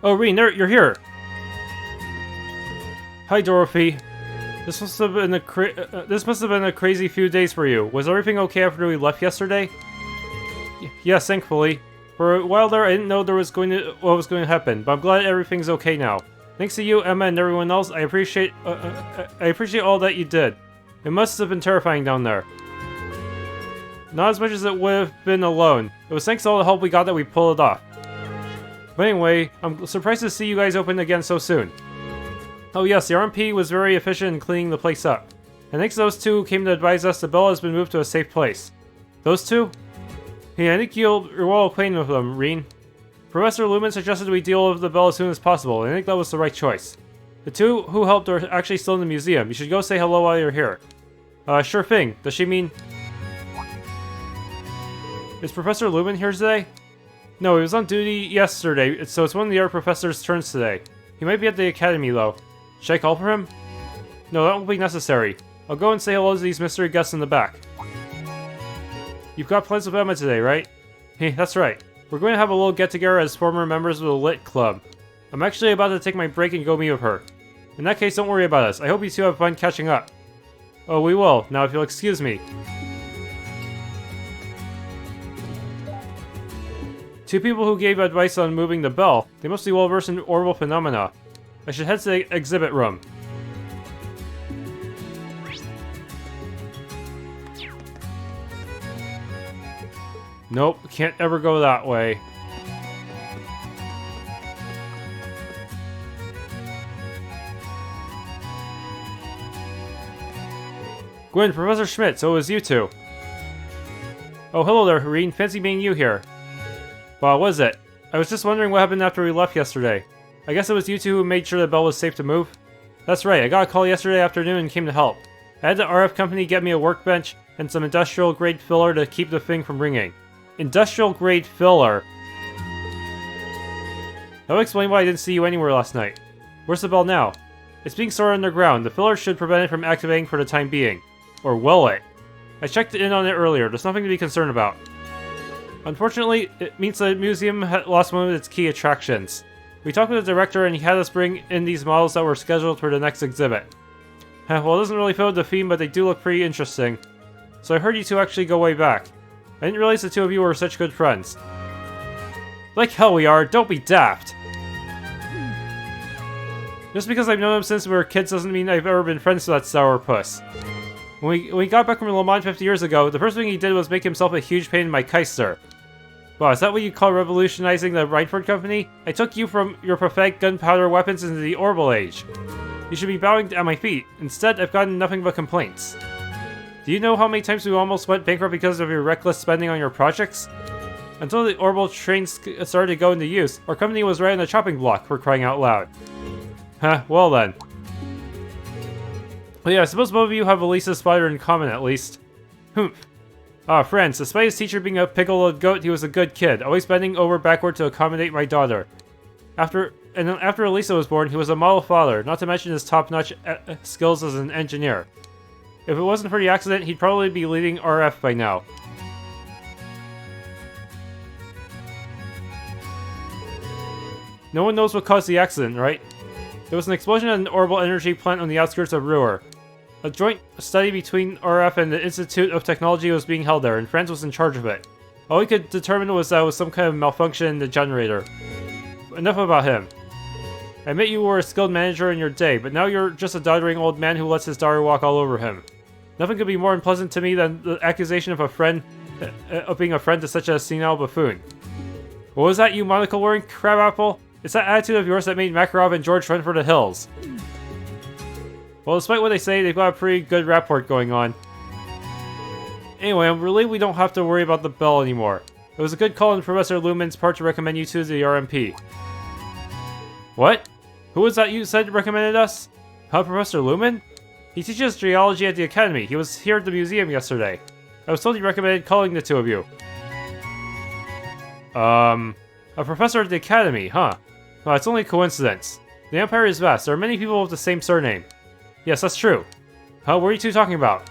Oh, Rean, you're here! Hi, Dorothee. This must have been a crazy few days for you. Was everything okay after we left yesterday? Yes, thankfully. For a while there, I didn't know what was going to happen, but I'm glad everything's okay now. Thanks to you, Emma, and everyone else, I appreciate all that you did. It must have been terrifying down there. Not as much as it would have been alone. It was thanks to all the help we got that we pulled it off. But anyway, I'm surprised to see you guys open again so soon. Oh yes, the RMP was very efficient in cleaning the place up. And thanks to those two who came to advise us, the bell has been moved to a safe place. Those two? Yeah, I think you're well acquainted with them, Rean. Professor Lughman suggested we deal with the bell as soon as possible, and I think that was the right choice. The two who helped are actually still in the museum. You should go say hello while you're here. Sure thing. Does she mean... Is Professor Lughman here today? No, he was on duty yesterday, so it's one of the other professors' turns today. He might be at the academy, though. Should I call for him? No, that won't be necessary. I'll go and say hello to these mystery guests in the back. You've got plans with Emma today, right? Hey, that's right. We're going to have a little get-together as former members of the Lit Club. I'm actually about to take my break and go meet with her. In that case, don't worry about us. I hope you two have fun catching up. Oh, we will. Now, if you'll excuse me. Two people who gave advice on moving the bell. They must be well versed in orbital phenomena. I should head to the exhibit room. Nope, can't ever go that way. Gwyn, Professor Schmidt, so it was you two. Oh, hello there, Rean. Fancy meeting you here. Wow, was it? I was just wondering what happened after we left yesterday. I guess it was you two who made sure the bell was safe to move? That's right, I got a call yesterday afternoon and came to help. I had the RF company get me a workbench and some industrial-grade filler to keep the thing from ringing. Industrial-grade filler? That would explain why I didn't see you anywhere last night. Where's the bell now? It's being stored underground. The filler should prevent it from activating for the time being. Or will it? I checked in on it earlier. There's nothing to be concerned about. Unfortunately, it means the museum had lost one of its key attractions. We talked with the director and he had us bring in these models that were scheduled for the next exhibit. Well, it doesn't really fit with the theme, but they do look pretty interesting. So I heard you two actually go way back. I didn't realize the two of you were such good friends. Like hell we are, don't be daft! Just because I've known him since we were kids doesn't mean I've ever been friends with that sourpuss. When we got back from Le Mans 50 years ago, the first thing he did was make himself a huge pain in my keister. Wow, is that what you call revolutionizing the Reinford Company? I took you from your prophetic gunpowder weapons into the orbital age. You should be bowing at my feet. Instead, I've gotten nothing but complaints. Do you know how many times we almost went bankrupt because of your reckless spending on your projects? Until the orbital trains started to go into use, our company was right on the chopping block, for crying out loud. Huh, well then. Well, yeah, I suppose both of you have Elise's spider in common, at least. Humph. Friends, despite his teacher being a pickle-old goat, he was a good kid, always bending over backward to accommodate my daughter. After Elisa was born, he was a model father, not to mention his top-notch skills as an engineer. If it wasn't for the accident, he'd probably be leading RF by now. No one knows what caused the accident, right? There was an explosion at an orbital energy plant on the outskirts of Ruhr. A joint study between RF and the Institute of Technology was being held there, and France was in charge of it. All we could determine was that it was some kind of malfunction in the generator. Enough about him. I admit you were a skilled manager in your day, but now you're just a doddering old man who lets his daughter walk all over him. Nothing could be more unpleasant to me than the accusation of being a friend to such a senile buffoon. What was that, you monocle-wearing crabapple? It's that attitude of yours that made Makarov and George run for the hills. Well, despite what they say, they've got a pretty good rapport going on. Anyway, I'm relieved we don't have to worry about the bell anymore. It was a good call on Professor Lughman's part to recommend you two to the RMP. What? Who was that you said recommended us? Huh, Professor Lughman? He teaches geology at the academy. He was here at the museum yesterday. I was told he recommended calling the two of you. A professor at the academy, huh? Well, it's only a coincidence. The Empire is vast. There are many people with the same surname. Yes, that's true. Huh? What are you two talking about?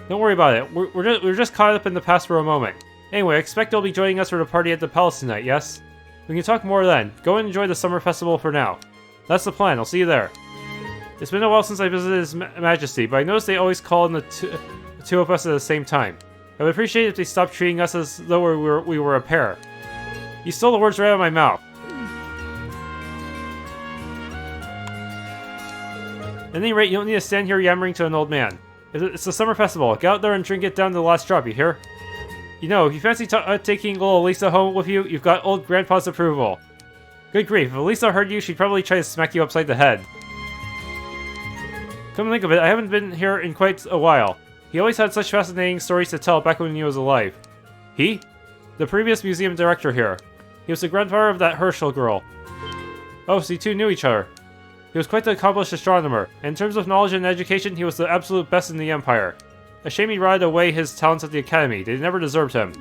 Don't worry about it. We're just caught up in the past for a moment. Anyway, I expect you'll be joining us for the party at the palace tonight, yes? We can talk more then. Go and enjoy the summer festival for now. That's the plan. I'll see you there. It's been a while since I visited His Majesty, but I noticed they always call in the two of us at the same time. I would appreciate it if they stopped treating us as though we were a pair. You stole the words right out of my mouth. At any rate, you don't need to stand here yammering to an old man. It's the summer festival. Get out there and drink it down to the last drop, you hear? You know, if you fancy taking little Elise home with you, you've got old Grandpa's approval. Good grief, if Elise heard you, she'd probably try to smack you upside the head. Come to think of it, I haven't been here in quite a while. He always had such fascinating stories to tell back when he was alive. He? The previous museum director here. He was the grandfather of that Herschel girl. Oh, so you two knew each other. He was quite the accomplished astronomer, and in terms of knowledge and education, he was the absolute best in the Empire. A shame he rotted away his talents at the Academy. They never deserved him.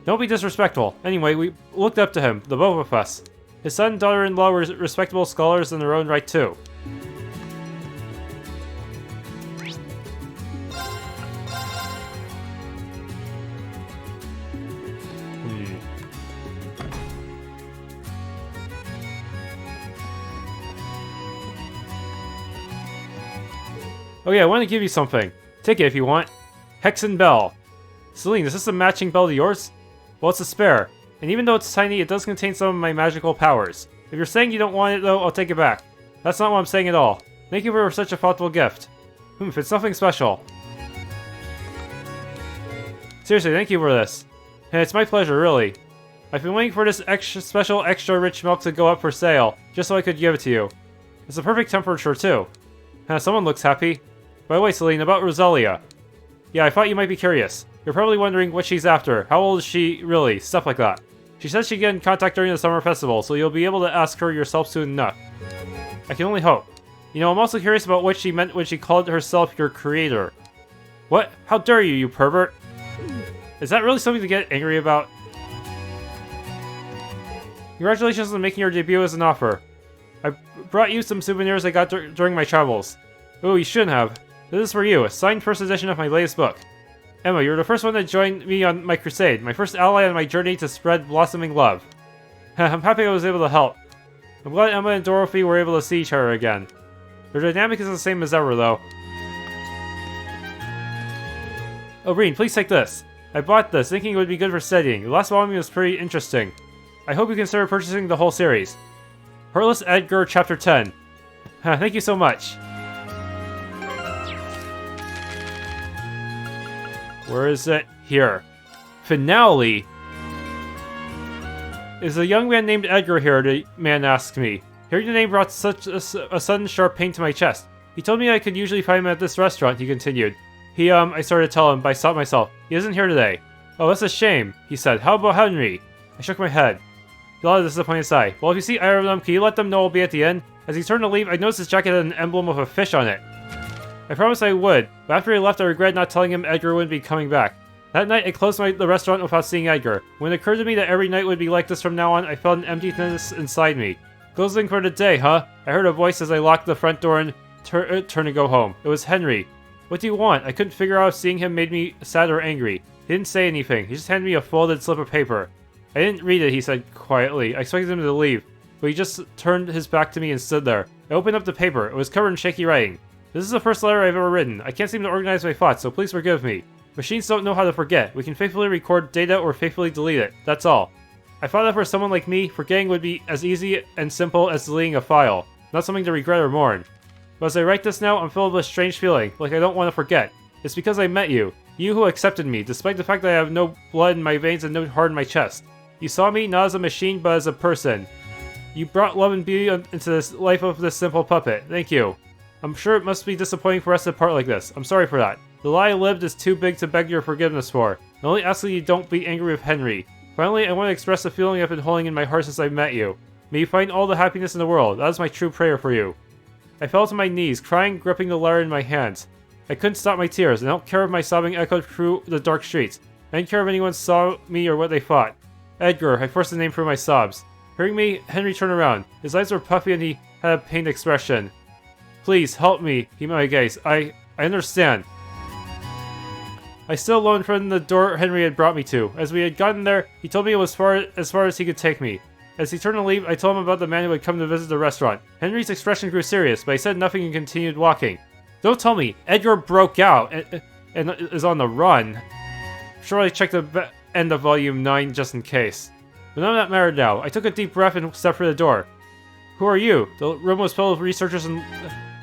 Don't be disrespectful. Anyway, we looked up to him, the both of us. His son and daughter-in-law were respectable scholars in their own right, too. Oh yeah, I want to give you something. Take it if you want. Hexen Bell. Celine, is this a matching bell to yours? Well, it's a spare. And even though it's tiny, it does contain some of my magical powers. If you're saying you don't want it though, I'll take it back. That's not what I'm saying at all. Thank you for such a thoughtful gift. It's nothing special. Seriously, thank you for this. And it's my pleasure, really. I've been waiting for this special extra rich milk to go up for sale, just so I could give it to you. It's the perfect temperature too. Someone looks happy. By the way, Celine, about Rosalia. Yeah, I thought you might be curious. You're probably wondering what she's after. How old is she, really? Stuff like that. She says she'd get in contact during the summer festival, so you'll be able to ask her yourself soon enough. I can only hope. You know, I'm also curious about what she meant when she called herself your creator. What? How dare you, you pervert? Is that really something to get angry about? Congratulations on making your debut as an author. I brought you some souvenirs I got during my travels. Oh, you shouldn't have. This is for you, a signed first edition of my latest book. Emma, you're the first one that joined me on my crusade, my first ally on my journey to spread blossoming love. I'm happy I was able to help. I'm glad Emma and Dorothee were able to see each other again. Their dynamic is the same as ever, though. Oh, Rean, please take this. I bought this, thinking it would be good for studying. The last volume was pretty interesting. I hope you consider purchasing the whole series. Heartless Edgar, Chapter 10. Thank you so much. Where is it? Here. Finale? Is a young man named Edgar here? The man asked me. Hearing the name brought such a sudden sharp pain to my chest. He told me I could usually find him at this restaurant, he continued. I started to tell him, but I stopped myself. He isn't here today. Oh, that's a shame, he said. How about Henry? I shook my head. He let a disappointed sigh. Well, if you see either of them, can you let them know I'll be at the end? As he turned to leave, I noticed his jacket had an emblem of a fish on it. I promised I would, but after he left I regret not telling him Edgar wouldn't be coming back. That night I closed the restaurant without seeing Edgar. When it occurred to me that every night would be like this from now on, I felt an emptiness inside me. Closing for the day, huh? I heard a voice as I locked the front door and turned to go home. It was Henry. What do you want? I couldn't figure out if seeing him made me sad or angry. He didn't say anything. He just handed me a folded slip of paper. I didn't read it, he said quietly. I expected him to leave, but he just turned his back to me and stood there. I opened up the paper. It was covered in shaky writing. This is the first letter I've ever written. I can't seem to organize my thoughts, so please forgive me. Machines don't know how to forget. We can faithfully record data or faithfully delete it. That's all. I thought that for someone like me, forgetting would be as easy and simple as deleting a file. Not something to regret or mourn. But as I write this now, I'm filled with a strange feeling, like I don't want to forget. It's because I met you. You who accepted me, despite the fact that I have no blood in my veins and no heart in my chest. You saw me not as a machine, but as a person. You brought love and beauty into this life of this simple puppet. Thank you. I'm sure it must be disappointing for us to part like this. I'm sorry for that. The lie I lived is too big to beg your forgiveness for. I only ask that you don't be angry with Henry. Finally, I want to express the feeling I've been holding in my heart since I met you. May you find all the happiness in the world. That is my true prayer for you. I fell to my knees, crying, gripping the letter in my hands. I couldn't stop my tears. I don't care if my sobbing echoed through the dark streets. I didn't care if anyone saw me or what they thought. Edgar, I forced the name through my sobs. Hearing me, Henry turned around. His eyes were puffy and he had a pained expression. Please, help me, he met my gaze. I understand. I stood alone in front of the door Henry had brought me to. As we had gotten there, he told me it was as far as he could take me. As he turned to leave, I told him about the man who had come to visit the restaurant. Henry's expression grew serious, but he said nothing and continued walking. Don't tell me, Edgar broke out and is on the run. Sure, I checked the end of volume 9 just in case. But none of that mattered now. I took a deep breath and stepped for the door. Who are you? The room was filled with researchers in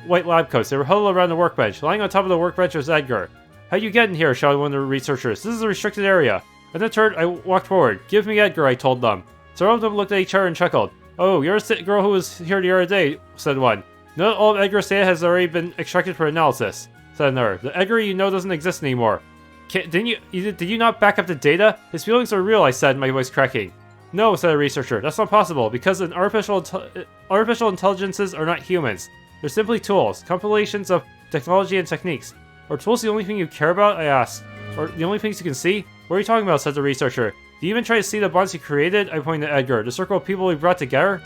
white lab coats. They were huddled around the workbench. Lying on top of the workbench was Edgar. How'd you get in here? Shouted one of the researchers. This is a restricted area. At the turn, I walked forward. Give me Edgar, I told them. Several of them looked at each other and chuckled. Oh, you're the girl who was here the other day, said one. Not all of Edgar's data has already been extracted for analysis, said another. The Edgar you know doesn't exist anymore. Did you not back up the data? His feelings are real, I said, my voice cracking. No, said a researcher. That's not possible, because artificial intelligences are not humans. They're simply tools, compilations of technology and techniques. Are tools the only thing you care about? I asked. Or the only things you can see? What are you talking about? Said the researcher. Do you even try to see the bonds you created? I pointed at Edgar. The circle of people we brought together?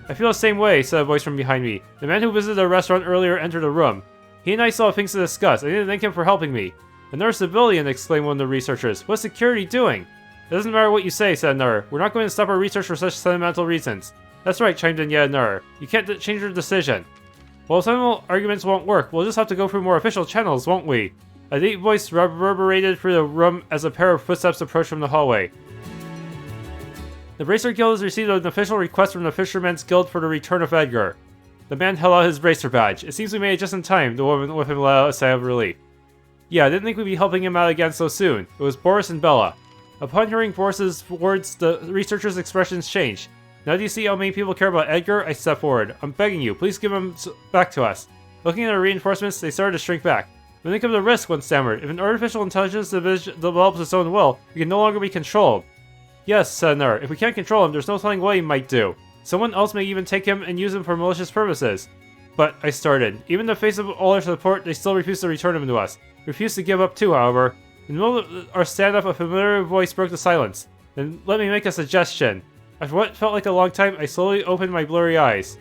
I feel the same way, said a voice from behind me. The man who visited the restaurant earlier entered the room. He and I still have things to discuss. I need to thank him for helping me. Another civilian, exclaimed one of the researchers. What's security doing? It doesn't matter what you say, said another. We're not going to stop our research for such sentimental reasons. That's right, chimed in yet another. You can't change your decision. Well, sentimental arguments won't work. We'll just have to go through more official channels, won't we? A deep voice reverberated through the room as a pair of footsteps approached from the hallway. The Bracer Guild has received an official request from the Fishermen's Guild for the return of Edgar. The man held out his bracer badge. It seems we made it just in time, the woman with him let out a sigh of relief. Yeah, I didn't think we'd be helping him out again so soon. It was Boris and Bella. Upon hearing Boris's words, the researcher's expressions changed. Now do you see how many people care about Edgar? I stepped forward. I'm begging you, please give him back to us. Looking at the reinforcements, they started to shrink back. But think of the risk, one stammered. If an artificial intelligence develops its own will, it can no longer be controlled. Yes, said another. If we can't control him, there's no telling what he might do. Someone else may even take him and use him for malicious purposes. But I started. Even in the face of all our support, they still refused to return him to us. Refused to give up too, however. In the middle of our standoff, a familiar voice broke the silence. Then let me make a suggestion. After what felt like a long time, I slowly opened my blurry eyes.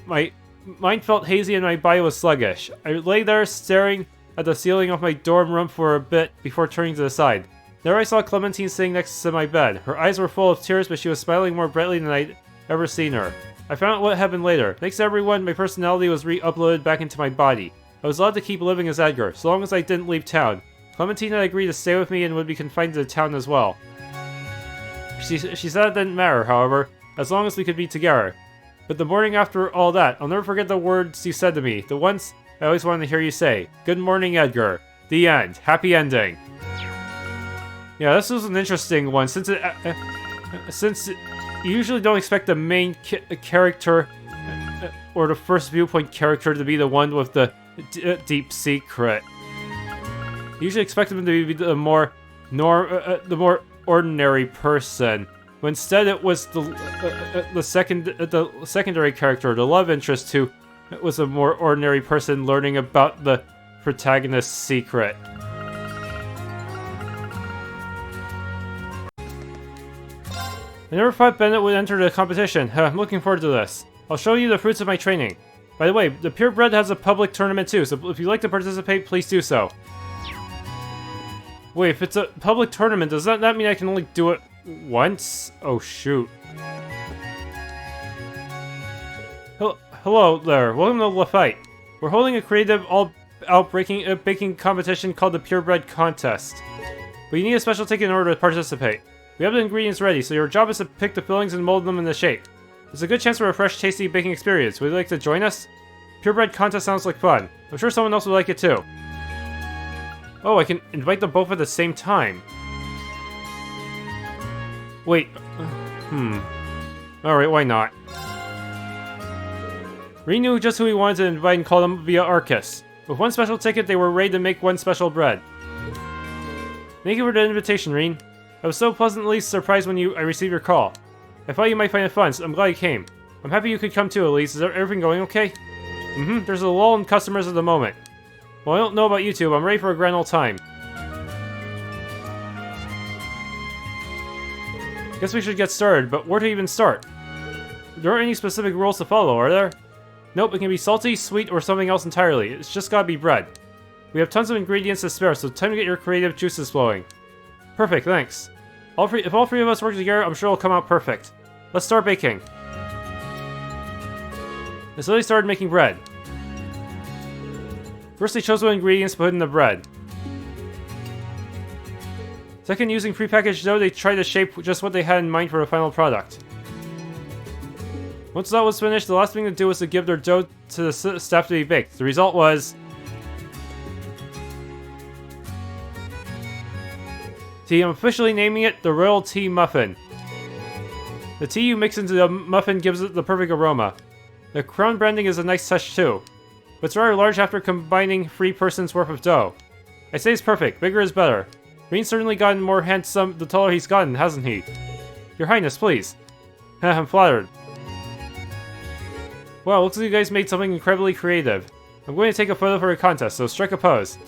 My mind felt hazy and my body was sluggish. I lay there staring at the ceiling of my dorm room for a bit before turning to the side. There I saw Clementine sitting next to my bed. Her eyes were full of tears, but she was smiling more brightly than I'd ever seen her. I found out what happened later. Thanks to everyone, my personality was re-uploaded back into my body. I was allowed to keep living as Edgar, so long as I didn't leave town. Clementine had agreed to stay with me and would be confined to the town as well. She said it didn't matter, however, as long as we could be together. But the morning after all that, I'll never forget the words you said to me, the ones I always wanted to hear you say. Good morning, Edgar. The end. Happy ending. Yeah, this was an interesting one, since you usually don't expect the main character or the first viewpoint character to be the one with the deep secret. You usually expect them to be the more ordinary person. But instead, it was the secondary character, the love interest, who was a more ordinary person learning about the protagonist's secret. I never thought Bennett would enter the competition. I'm looking forward to this. I'll show you the fruits of my training. By the way, the Purebred has a public tournament too, so if you'd like to participate, please do so. Wait, if it's a public tournament, does that mean I can only do it once? Oh shoot. Hello there, welcome to the fight. We're holding a creative, all-out baking competition called the Purebred Contest. But you need a special ticket in order to participate. We have the ingredients ready, so your job is to pick the fillings and mold them into shape. There's a good chance for a fresh, tasty baking experience. Would you like to join us? Purebred Contest sounds like fun. I'm sure someone else would like it too. Oh, I can invite them both at the same time. Wait. Alright, why not? Rean knew just who he wanted to invite and called them via Arcus. With one special ticket, they were ready to make one special bread. Thank you for the invitation, Rean. I was so pleasantly surprised when I received your call. I thought you might find it fun, so I'm glad you came. I'm happy you could come too, Elise. Is everything going okay? There's a lull in customers at the moment. Well, I don't know about you two, but I'm ready for a grand old time. Guess we should get started, but where to even start? There aren't any specific rules to follow, are there? Nope, it can be salty, sweet, or something else entirely. It's just gotta be bread. We have tons of ingredients to spare, so time to get your creative juices flowing. Perfect, thanks. If all three of us work together, I'm sure it'll come out perfect. Let's start baking. They slowly started making bread. First, they chose what ingredients to put in the bread. Second, using prepackaged dough, they tried to shape just what they had in mind for the final product. Once that was finished, the last thing to do was to give their dough to the staff to be baked. The result was... tea. I'm officially naming it the Royal Tea Muffin. The tea you mix into the muffin gives it the perfect aroma. The crown branding is a nice touch too, but it's rather large after combining 3 persons worth of dough. I say it's perfect, bigger is better. Rean's certainly gotten more handsome the taller he's gotten, hasn't he? Your Highness, please. I'm flattered. Wow, looks like you guys made something incredibly creative. I'm going to take a photo for a contest, so strike a pose.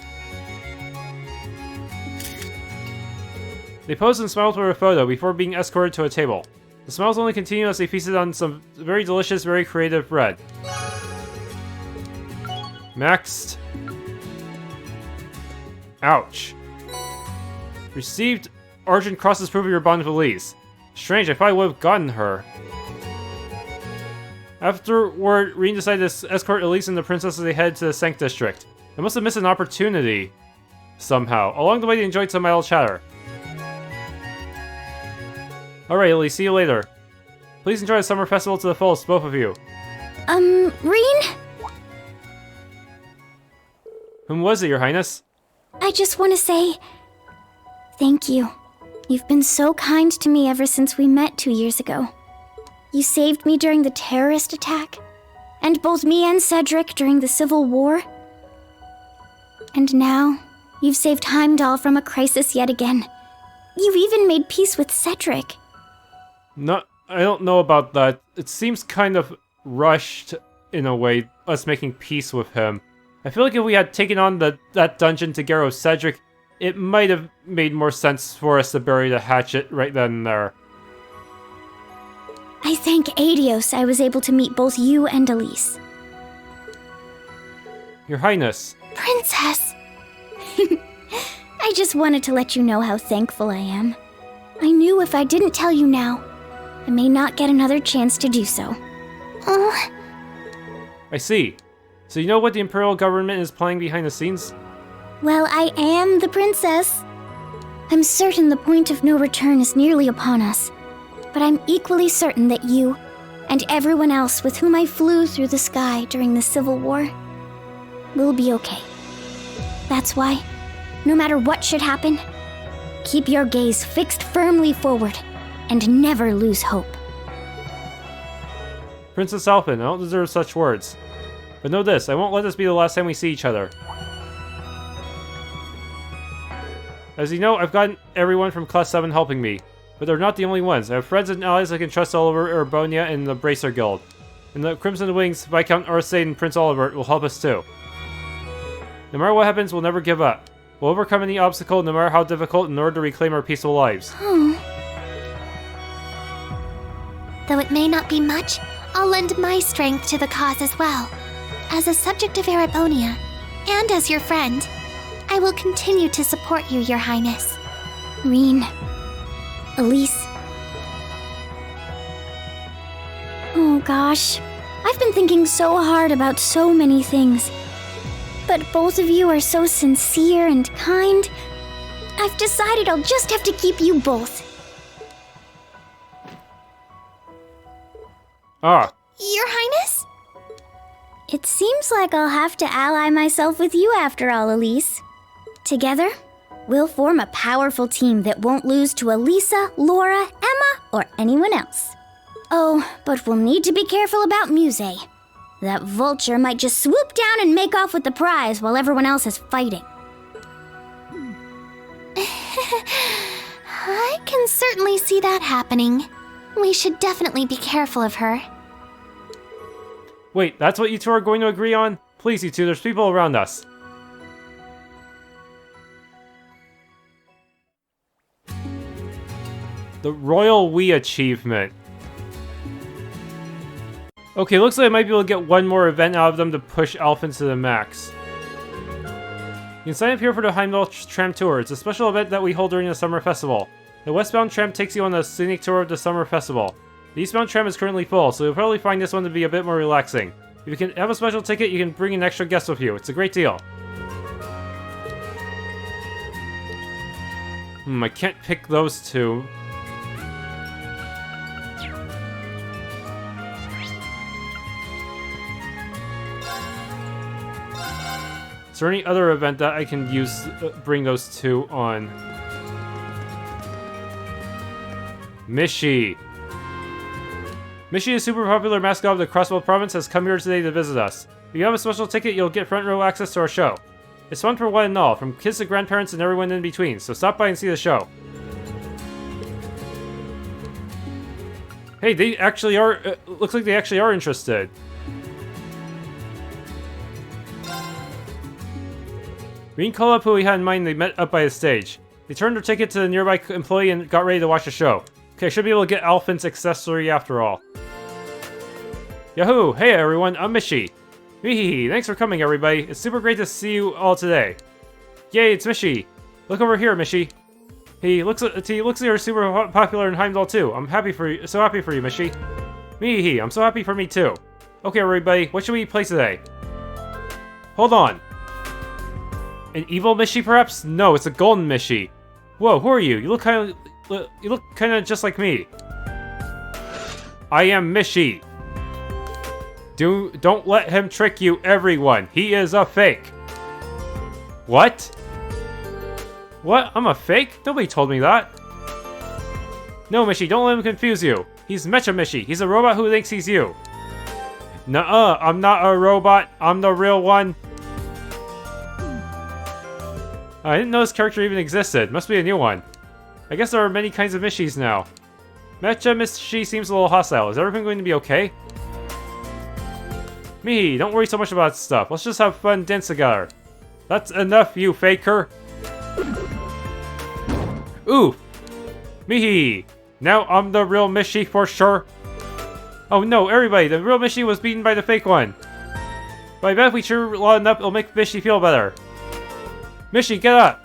They posed and smiled for a photo before being escorted to a table. The smiles only continued as they feasted on some very delicious, very creative bread. Next. Ouch. Received Argent Cross's proof of your bond with Elise. Strange, I probably would have gotten her. Afterward, Rean decided to escort Elise and the princess as they headed to the Sank District. They must have missed an opportunity. Somehow. Along the way, they enjoyed some idle chatter. Alright, Elise, see you later. Please enjoy the summer festival to the fullest, both of you. Rean? Whom was it, Your Highness? I just want to say... thank you. You've been so kind to me ever since we met 2 years ago. You saved me during the terrorist attack, and both me and Cedric during the Civil War. And now, you've saved Heimdall from a crisis yet again. You've even made peace with Cedric. No, I don't know about that. It seems kind of rushed, in a way, us making peace with him. I feel like if we had taken on that dungeon together with Cedric, it might have made more sense for us to bury the hatchet right then and there. I thank Eidos I was able to meet both you and Elise. Your Highness. Princess! I just wanted to let you know how thankful I am. I knew if I didn't tell you now, I may not get another chance to do so. Oh. I see. So you know what the Imperial government is planning behind the scenes? Well, I am the princess. I'm certain the point of no return is nearly upon us. But I'm equally certain that you, and everyone else with whom I flew through the sky during the Civil War, will be okay. That's why, no matter what should happen, keep your gaze fixed firmly forward, and never lose hope. Princess Alfin, I don't deserve such words. But know this, I won't let this be the last time we see each other. As you know, I've gotten everyone from Class VII helping me, but they're not the only ones. I have friends and allies I can trust all over Erebonia and the Bracer Guild. And the Crimson Wings, Viscount Arcade and Prince Olivert will help us too. No matter what happens, we'll never give up. We'll overcome any obstacle, no matter how difficult, in order to reclaim our peaceful lives. Though it may not be much, I'll lend my strength to the cause as well. As a subject of Erebonia, and as your friend, I will continue to support you, Your Highness. Rean. Elise. Oh gosh, I've been thinking so hard about so many things. But both of you are so sincere and kind. I've decided I'll just have to keep you both. Ah. Your Highness? It seems like I'll have to ally myself with you after all, Elise. Together, we'll form a powerful team that won't lose to Elisa, Laura, Emma, or anyone else. Oh, but we'll need to be careful about Misy. That vulture might just swoop down and make off with the prize while everyone else is fighting. I can certainly see that happening. We should definitely be careful of her. Wait, that's what you two are going to agree on? Please, you two, there's people around us. The Royal We achievement. Okay, looks like I might be able to get one more event out of them to push Alfin to the max. You can sign up here for the Heimdall Tram Tour. It's a special event that we hold during the summer festival. The westbound tram takes you on a scenic tour of the summer festival. The eastbound tram is currently full, so you'll probably find this one to be a bit more relaxing. If you can have a special ticket, you can bring an extra guest with you. It's a great deal. I can't pick those two. Is there any other event that I can use, bring those two on? Mishy. Mishy, a super popular mascot of the Crossbelt province, has come here today to visit us. If you have a special ticket, you'll get front row access to our show. It's fun for one and all, from kids to grandparents and everyone in between, so stop by and see the show. Hey, they actually are, looks like they actually are interested. Rean called up who he had in mind and they met up by the stage. They turned their ticket to the nearby employee and got ready to watch the show. Okay, I should be able to get Alfin's accessory after all. Yahoo! Hey everyone, I'm Mishy. Mihihi, thanks for coming everybody. It's super great to see you all today. Yay, it's Mishy. Look over here, Mishy. He looks like you're super popular in Heimdall too. I'm happy for you, so happy for you, Mishy. Mihihi, I'm so happy for me too. Okay everybody, what should we play today? Hold on. An evil Mishy, perhaps? No, it's a golden Mishy. Whoa, who are you? You look kind of just like me. I am Mishy. Don't let him trick you, everyone. He is a fake. What? What? I'm a fake? Nobody told me that. No, Mishy, don't let him confuse you. He's Mecha Mishy. He's a robot who thinks he's you. Nuh-uh, I'm not a robot. I'm the real one. I didn't know this character even existed. Must be a new one. I guess there are many kinds of Mishys now. Mecha Mishy seems a little hostile. Is everything going to be okay? Mihi, don't worry so much about stuff. Let's just have fun and dance together. That's enough, you faker. Ooh! Mihi! Now I'm the real Mishy for sure. Oh no, everybody, the real Mishy was beaten by the fake one. But I bet if we cheer loud enough, it'll make Mishy feel better. Mishy, get up!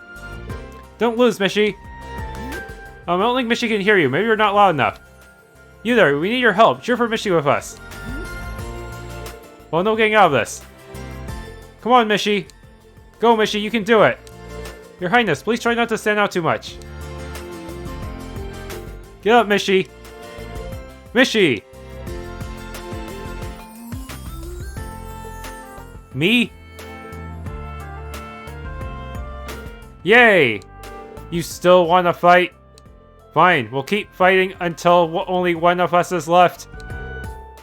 Don't lose, Mishy. I don't think Mishy can hear you. Maybe you're not loud enough. You there, we need your help. Cheer for Mishy with us. Well, no getting out of this. Come on, Mishy. Go, Mishy, you can do it. Your Highness, please try not to stand out too much. Get up, Mishy. Mishy! Me? Yay! You still want to fight? Fine, we'll keep fighting until only one of us is left.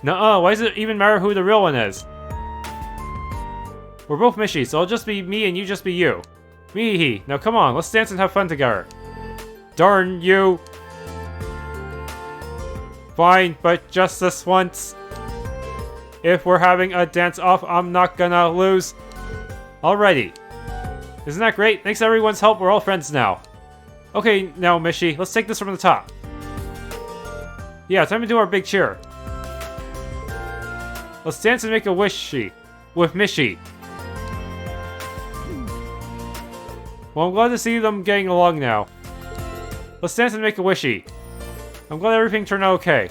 Nuh-uh, why does it even matter who the real one is? We're both Mishy, so it'll just be me and you just be you. Mihi, now come on, let's dance and have fun together. Darn you! Fine, but just this once. If we're having a dance-off, I'm not gonna lose. Alrighty. Isn't that great? Thanks to everyone's help, we're all friends now. Okay, now Mishy, let's take this from the top. Yeah, time to do our big cheer. Let's dance and make a wish-she with Mishy. Well, I'm glad to see them getting along now. Let's dance and make a wishy. I'm glad everything turned out okay.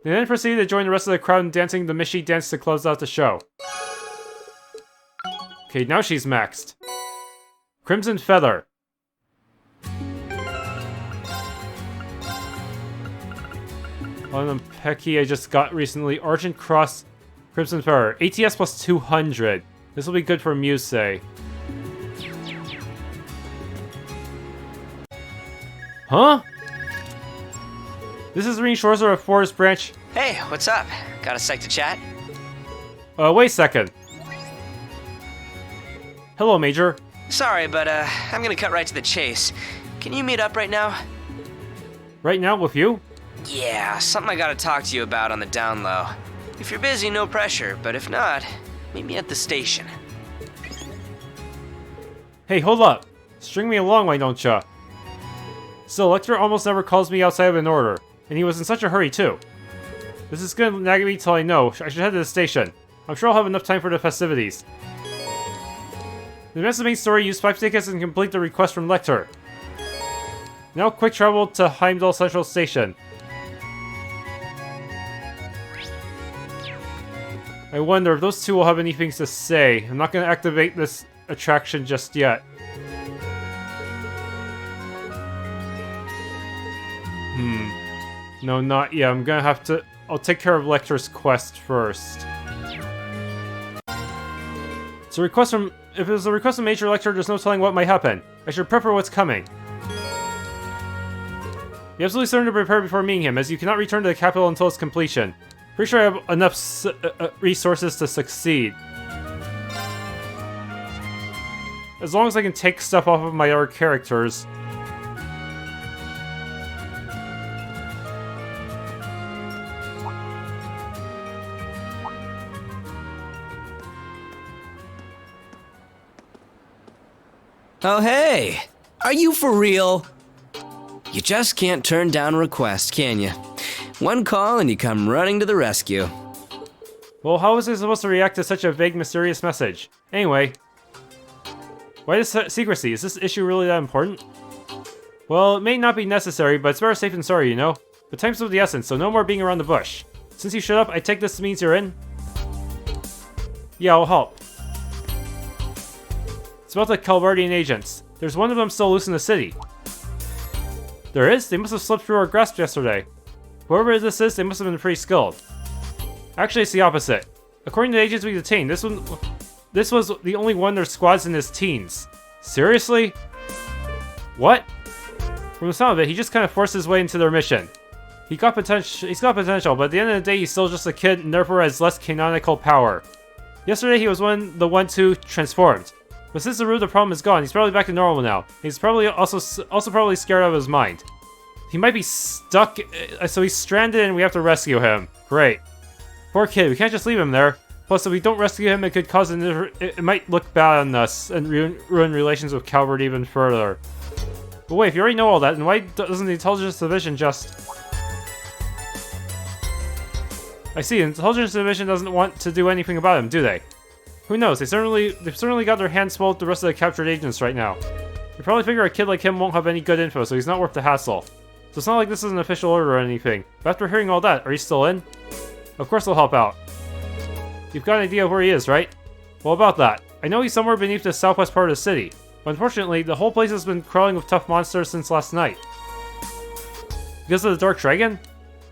They then proceeded to join the rest of the crowd in dancing the Mishy dance to close out the show. Okay, now she's maxed. Crimson Feather. On the Pecky I just got recently. Argent Cross Crimson Feather. ATS plus 200. This will be good for Musei. Huh? This is Rean Shorzer of Forest Branch. Hey, what's up? Got a sec to chat? Wait a second. Hello, Major. Sorry, but I'm gonna cut right to the chase. Can you meet up right now? Right now with you? Yeah, something I gotta talk to you about on the down low. If you're busy, no pressure, but if not, meet me at the station. Hey, hold up. String me along, why don't ya? Still, Lecter almost never calls me outside of an order, and he was in such a hurry too. This is gonna nag me till I know I should head to the station. I'm sure I'll have enough time for the festivities. The rest of the main story, use 5 tickets and complete the request from Lecter. Now quick travel to Heimdall Central Station. I wonder if those two will have anything to say. I'm not going to activate this attraction just yet. No, not yet. I'm gonna have to... I'll take care of Lecter's quest first. It's a request from... If it's a request from Major Lecter, there's no telling what might happen. I should prep for what's coming. Be absolutely certain to prepare before meeting him, as you cannot return to the capital until its completion. Pretty sure I have enough resources to succeed. As long as I can take stuff off of my other characters. Oh, hey! Are you for real? You just can't turn down a request, can you? One call and you come running to the rescue. Well, how was I supposed to react to such a vague, mysterious message? Anyway. Why this secrecy? Is this issue really that important? Well, it may not be necessary, but it's better safe than sorry, you know? But time's of the essence, so no more being around the bush. Since you showed up, I take this means you're in? Yeah, I'll help. It's about the Calvardian agents. There's one of them still loose in the city. There is? They must have slipped through our grasp yesterday. Whoever this is, they must have been pretty skilled. Actually, it's the opposite. According to the agents we detained, this was the only one of their squads in his teens. Seriously? What? From the sound of it, he just kind of forced his way into their mission. He's got potential, but at the end of the day, he's still just a kid and therefore has less canonical power. Yesterday, he was the one who transformed. But since the root of the problem is gone, he's probably back to normal now. He's probably also probably scared out of his mind. He might be stuck, so he's stranded and we have to rescue him. Great. Poor kid, we can't just leave him there. Plus, if we don't rescue him, it could cause it might look bad on us and ruin relations with Calvert even further. But wait, if you already know all that, then why doesn't the Intelligence Division just... I see, the Intelligence Division doesn't want to do anything about him, do they? Who knows? They've certainly got their hands full with the rest of the captured agents right now. They probably figure a kid like him won't have any good info, so he's not worth the hassle. So it's not like this is an official order or anything. But after hearing all that, are you still in? Of course I'll help out. You've got an idea of where he is, right? Well, about that. I know he's somewhere beneath the southwest part of the city. But unfortunately, the whole place has been crawling with tough monsters since last night. Because of the Dark Dragon?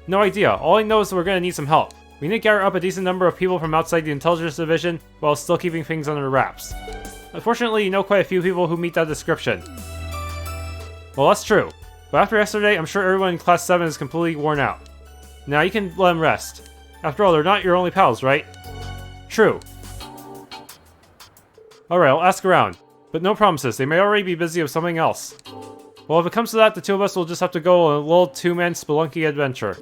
No idea. All I know is we're gonna need some help. We need to gather up a decent number of people from outside the Intelligence Division, while still keeping things under wraps. Unfortunately, you know quite a few people who meet that description. Well, that's true. But after yesterday, I'm sure everyone in Class 7 is completely worn out. Now you can let them rest. After all, they're not your only pals, right? True. Alright, I'll ask around. But no promises, they may already be busy with something else. Well, if it comes to that, the two of us will just have to go on a little two-man spelunky adventure.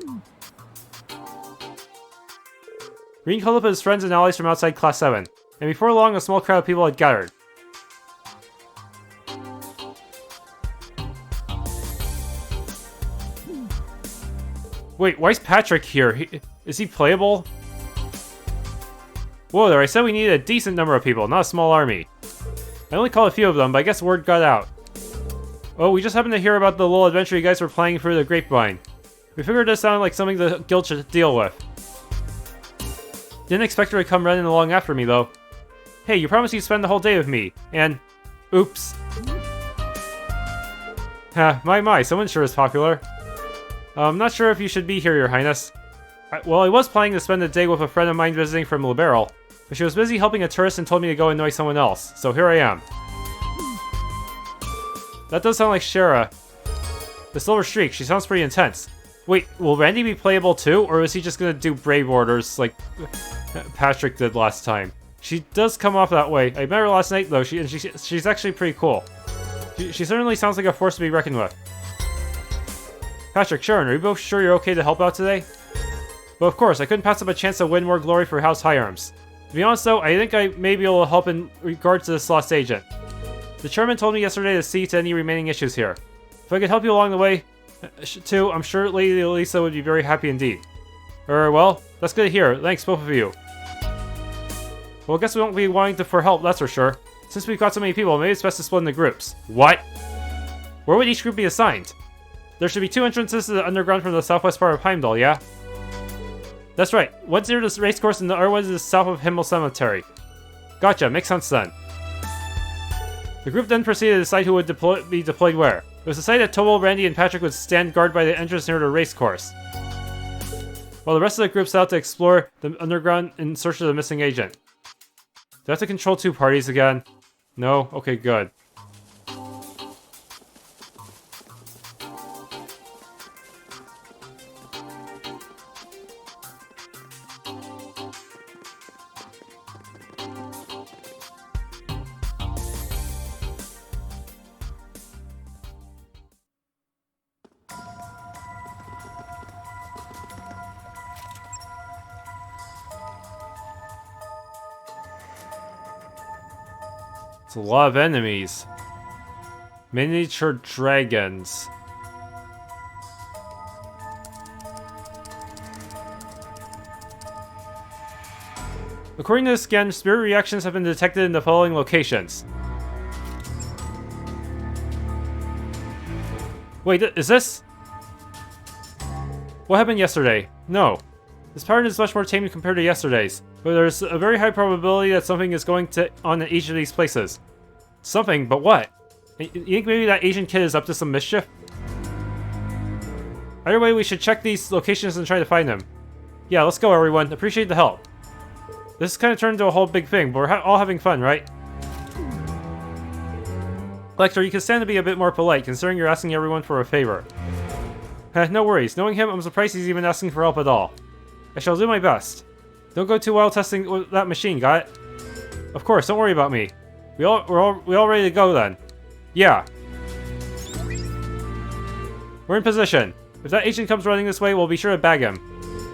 Rean called up his friends and allies from outside Class 7, and before long a small crowd of people had gathered. Wait, why is Patrick here? Is he playable? Whoa there, I said we needed a decent number of people, not a small army. I only called a few of them, but I guess word got out. Oh, we just happened to hear about the little adventure you guys were planning through the grapevine. We figured this sounded like something the guild should deal with. Didn't expect her to come running along after me, though. Hey, you promised you'd spend the whole day with me, and... Oops. My, someone sure is popular. I'm not sure if you should be here, Your Highness. I was planning to spend the day with a friend of mine visiting from Liberal, but she was busy helping a tourist and told me to go annoy someone else, so here I am. That does sound like Shara. The Silver Streak, she sounds pretty intense. Wait, will Randy be playable too, or is he just gonna do brave orders like Patrick did last time? She does come off that way. I met her last night though, she's actually pretty cool. She certainly sounds like a force to be reckoned with. Patrick, Sharon, are you both sure you're okay to help out today? Well, of course, I couldn't pass up a chance to win more glory for House High Arms. To be honest though, I think I may be able to help in regards to this lost agent. The chairman told me yesterday to see to any remaining issues here. If I could help you along the way, too, I'm sure Lady Elise would be very happy indeed. Well, that's good to hear. Thanks, both of you. Well, I guess we won't be wanting for help, that's for sure. Since we've got so many people, maybe it's best to split into groups. What? Where would each group be assigned? There should be 2 entrances to the underground from the southwest part of Heimdall, yeah? That's right. One's near the race course and the other one is south of Himmel Cemetery. Gotcha, makes sense then. The group then proceeded to decide who would be deployed where. It was decided that Tobo, Randy, and Patrick would stand guard by the entrance near the race course, while the rest of the group set out to explore the underground in search of the missing agent. Do I have to control 2 parties again? No? Okay, good. It's a lot of enemies. Miniature dragons. According to the scan, spirit reactions have been detected in the following locations. Wait, is this? What happened yesterday? No. This pattern is much more tame compared to yesterday's, but there's a very high probability that something is going on in each of these places. Something, but what? You think maybe that Asian kid is up to some mischief? Either way, we should check these locations and try to find him. Yeah, let's go everyone. Appreciate the help. This kind of turned into a whole big thing, but we're all having fun, right? Lecter, you can stand to be a bit more polite, considering you're asking everyone for a favor. No worries. Knowing him, I'm surprised he's even asking for help at all. I shall do my best. Don't go too wild testing with that machine, got it? Of course, don't worry about me. We all ready to go then. Yeah. We're in position. If that agent comes running this way, we'll be sure to bag him.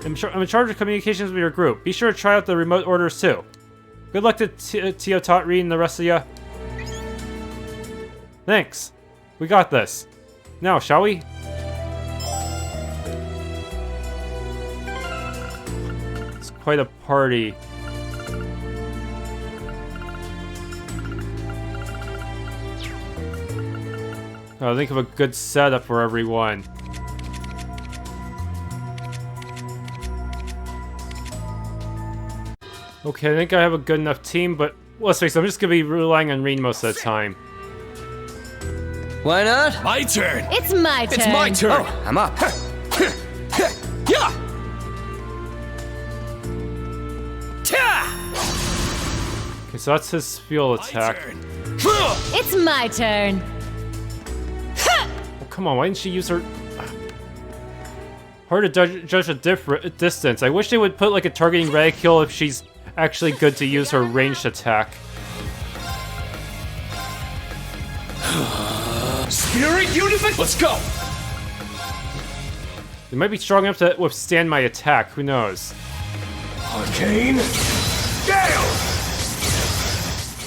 I'm in charge of communications with your group. Be sure to try out the remote orders too. Good luck to TLoH, Rean, and the rest of ya. Thanks. We got this. Now, shall we? It's quite a party. I'll think of a good setup for everyone. Okay, I think I have a good enough team, but let's face it, I'm just gonna be relying on Rean most of the time. Why not? My turn! It's my turn! It's my turn! Oh, I'm up. Yeah! Okay, so that's his field attack. It's my turn! Oh, come on, why didn't she use her... Hard to judge a distance. I wish they would put like a targeting reticule if she's actually good to use her ranged attack. Spirit Unification! Let's go! They might be strong enough to withstand my attack, who knows? Arcane Gale!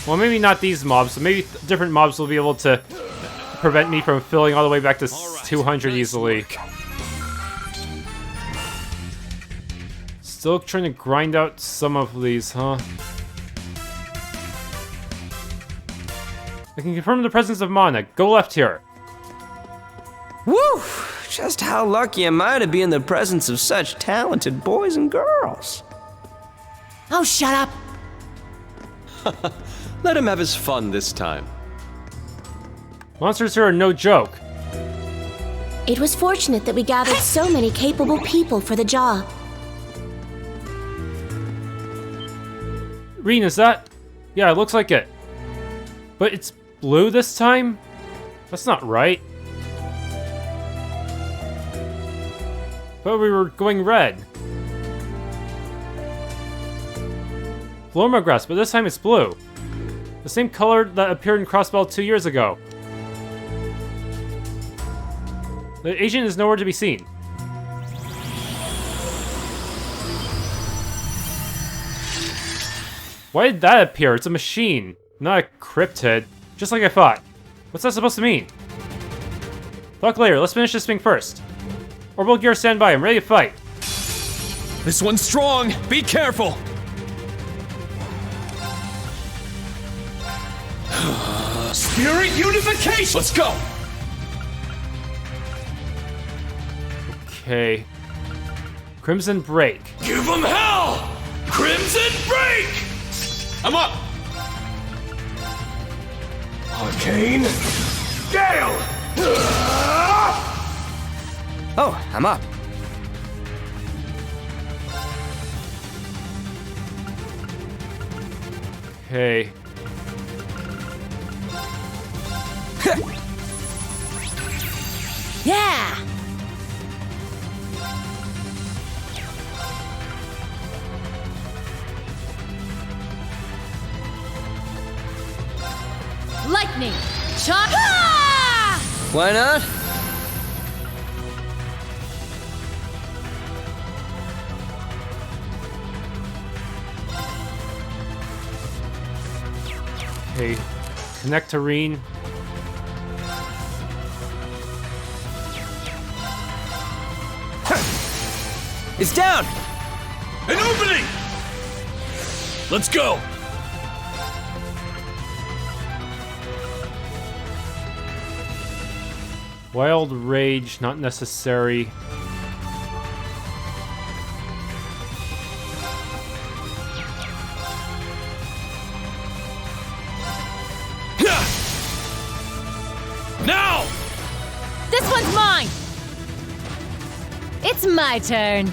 Well, maybe not these mobs, but maybe different mobs will be able to prevent me from filling all the way back to 200 easily. Still trying to grind out some of these, huh? I can confirm the presence of mana. Go left here. Woo! Just how lucky am I to be in the presence of such talented boys and girls? Oh, shut up! Let him have his fun this time. Monsters here are no joke. It was fortunate that we gathered so many capable people for the job. Rean, is that? Yeah, it looks like it. But it's blue this time? That's not right. But we were going red. Florma but this time it's blue. The same color that appeared in Crossbell 2 years ago. The agent is nowhere to be seen. Why did that appear? It's a machine, not a cryptid. Just like I thought. What's that supposed to mean? Talk later, let's finish this thing first. Orbital gear stand by, I'm ready to fight. This one's strong! Be careful! Spirit unification! Let's go! Okay. Crimson Break. Give them hell! Crimson Break! I'm up! Arcane Gale! Oh, I'm up. Okay. Yeah! Lightning! Shot! Ah! Why not? Okay. Connect to Rean. It's down! An opening! Let's go! Wild Rage, not necessary. Now! This one's mine! It's my turn.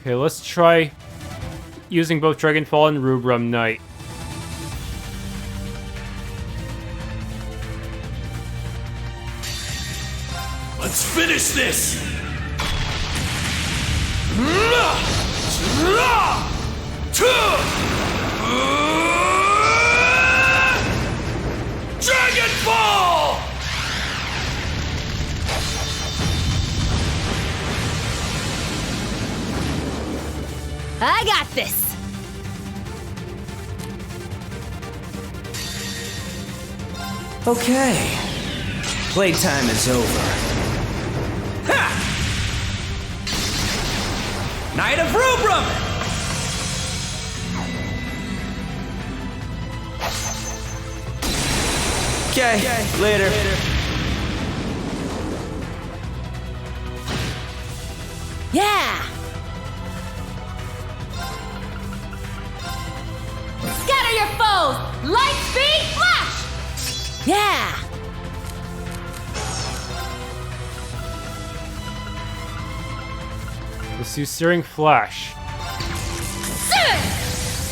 Okay, let's try using both Dragonfall and Rubrum Knight. Let's finish this! Dragonfall! I got this. Okay. Playtime is over. Ha! Knight of Rubrum! Okay, later. Yeah! Scatter your foes! Light speed flash! Yeah! Let's use Searing Flash.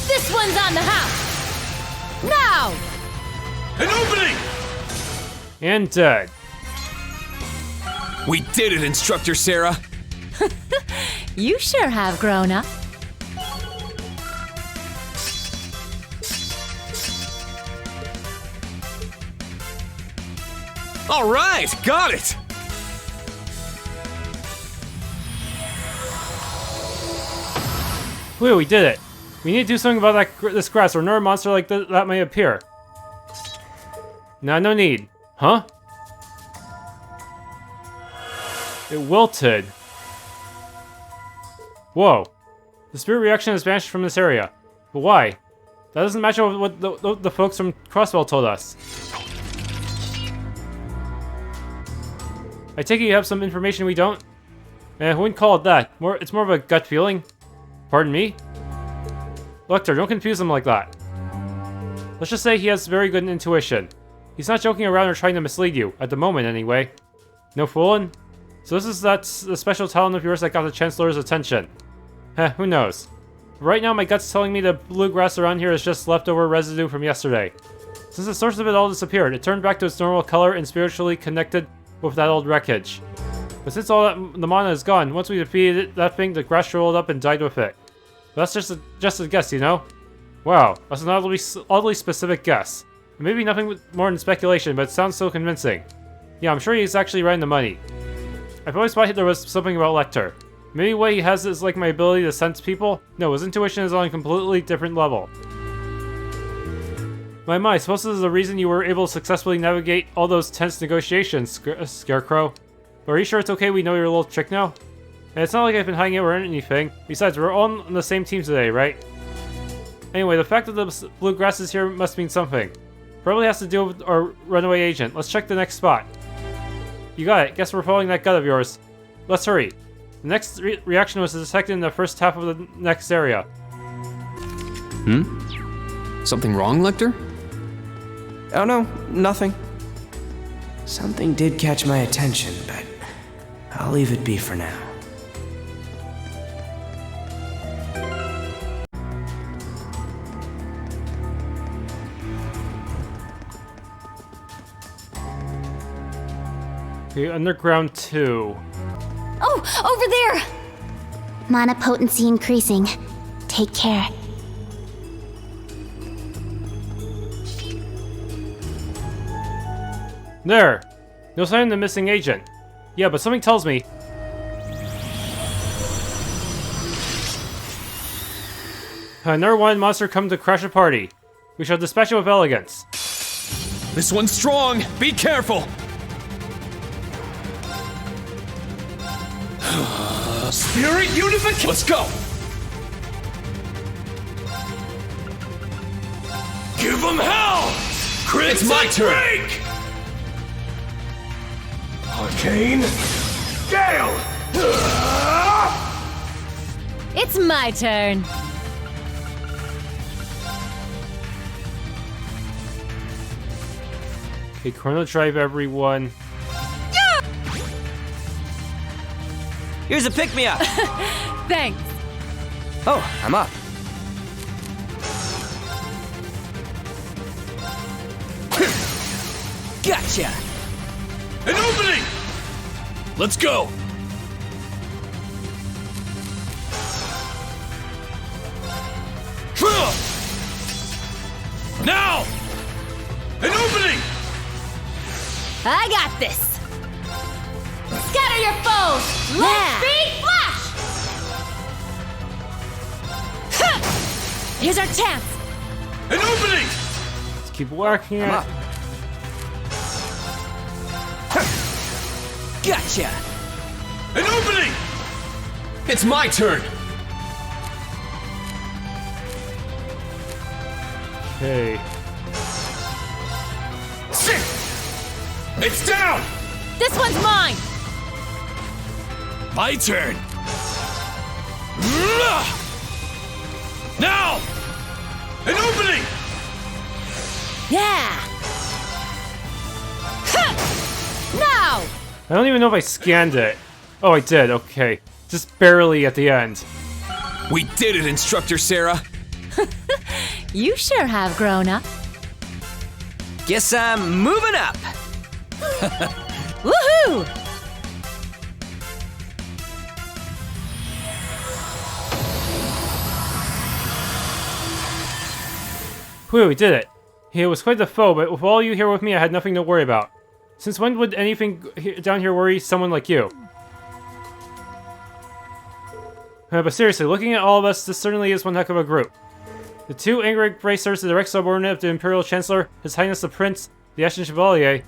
This one's on the house! Now! An opening! And dead. We did it, Instructor Sarah! You sure have grown up. All right, got it! Whew, we did it. We need to do something about this grass or another monster like that may appear. Nah, no need. Huh? It wilted. Whoa. The spirit reaction has vanished from this area. But why? That doesn't match with what the folks from Crosswell told us. I take it you have some information we don't? I wouldn't call it that. It's more of a gut feeling. Pardon me? Lecter, don't confuse him like that. Let's just say he has very good intuition. He's not joking around or trying to mislead you, at the moment anyway. No fooling? So this is the special talent of yours that got the Chancellor's attention. Heh, who knows? Right now my gut's telling me the bluegrass around here is just leftover residue from yesterday. Since the source of it all disappeared, it turned back to its normal color and spiritually connected with that old wreckage. But since all the mana is gone, once we defeated that thing, the grass rolled up and died with it. But that's just a guess, you know? Wow, that's an oddly specific guess. And maybe nothing more than speculation, but it sounds so convincing. Yeah, I'm sure he's actually right in the money. I've always thought there was something about Lecter. Maybe what he has is like my ability to sense people? No, his intuition is on a completely different level. My, suppose this is the reason you were able to successfully navigate all those tense negotiations, Scarecrow. But are you sure it's okay we know your little trick now? And it's not like I've been hiding it or anything. Besides, we're all on the same team today, right? Anyway, the fact that the blue grass is here must mean something. Probably has to do with our runaway agent. Let's check the next spot. You got it. Guess we're following that gut of yours. Let's hurry. The next reaction was detected in the first half of the next area. Something wrong, Lecter? Oh no, nothing. Something did catch my attention, but I'll leave it be for now. Okay, underground 2. Oh, over there! Mana potency increasing. Take care. There! No sign of the missing agent. Yeah, but something tells me... Another one monster come to crash a party. We shall dispatch it with elegance. This one's strong! Be careful! Spirit unification! Let's go! Give them hell! Crimson it's my turn! Break! Arcane Gale! It's my turn. Okay, Chrono Drive everyone. Here's a pick-me-up! Thanks. Oh, I'm up. Gotcha! An opening! Let's go! Now! An opening! I got this. Scatter your foes! Light speed flash! Here's our chance! An opening! Let's keep working it. Gotcha! An opening! It's my turn! Okay. It's down! This one's mine! My turn! Now! An opening! Yeah! Now! I don't even know if I scanned it. Oh, I did, okay. Just barely at the end. We did it, Instructor Sarah! You sure have grown up. Guess I'm moving up! Woohoo! Whew, we did it. It was quite the foe, but with all you here with me, I had nothing to worry about. Since when would anything down here worry someone like you? But seriously, looking at all of us, this certainly is one heck of a group. The two angry bracers, the direct subordinate of the Imperial Chancellor, His Highness the Prince, the Ashen Chevalier,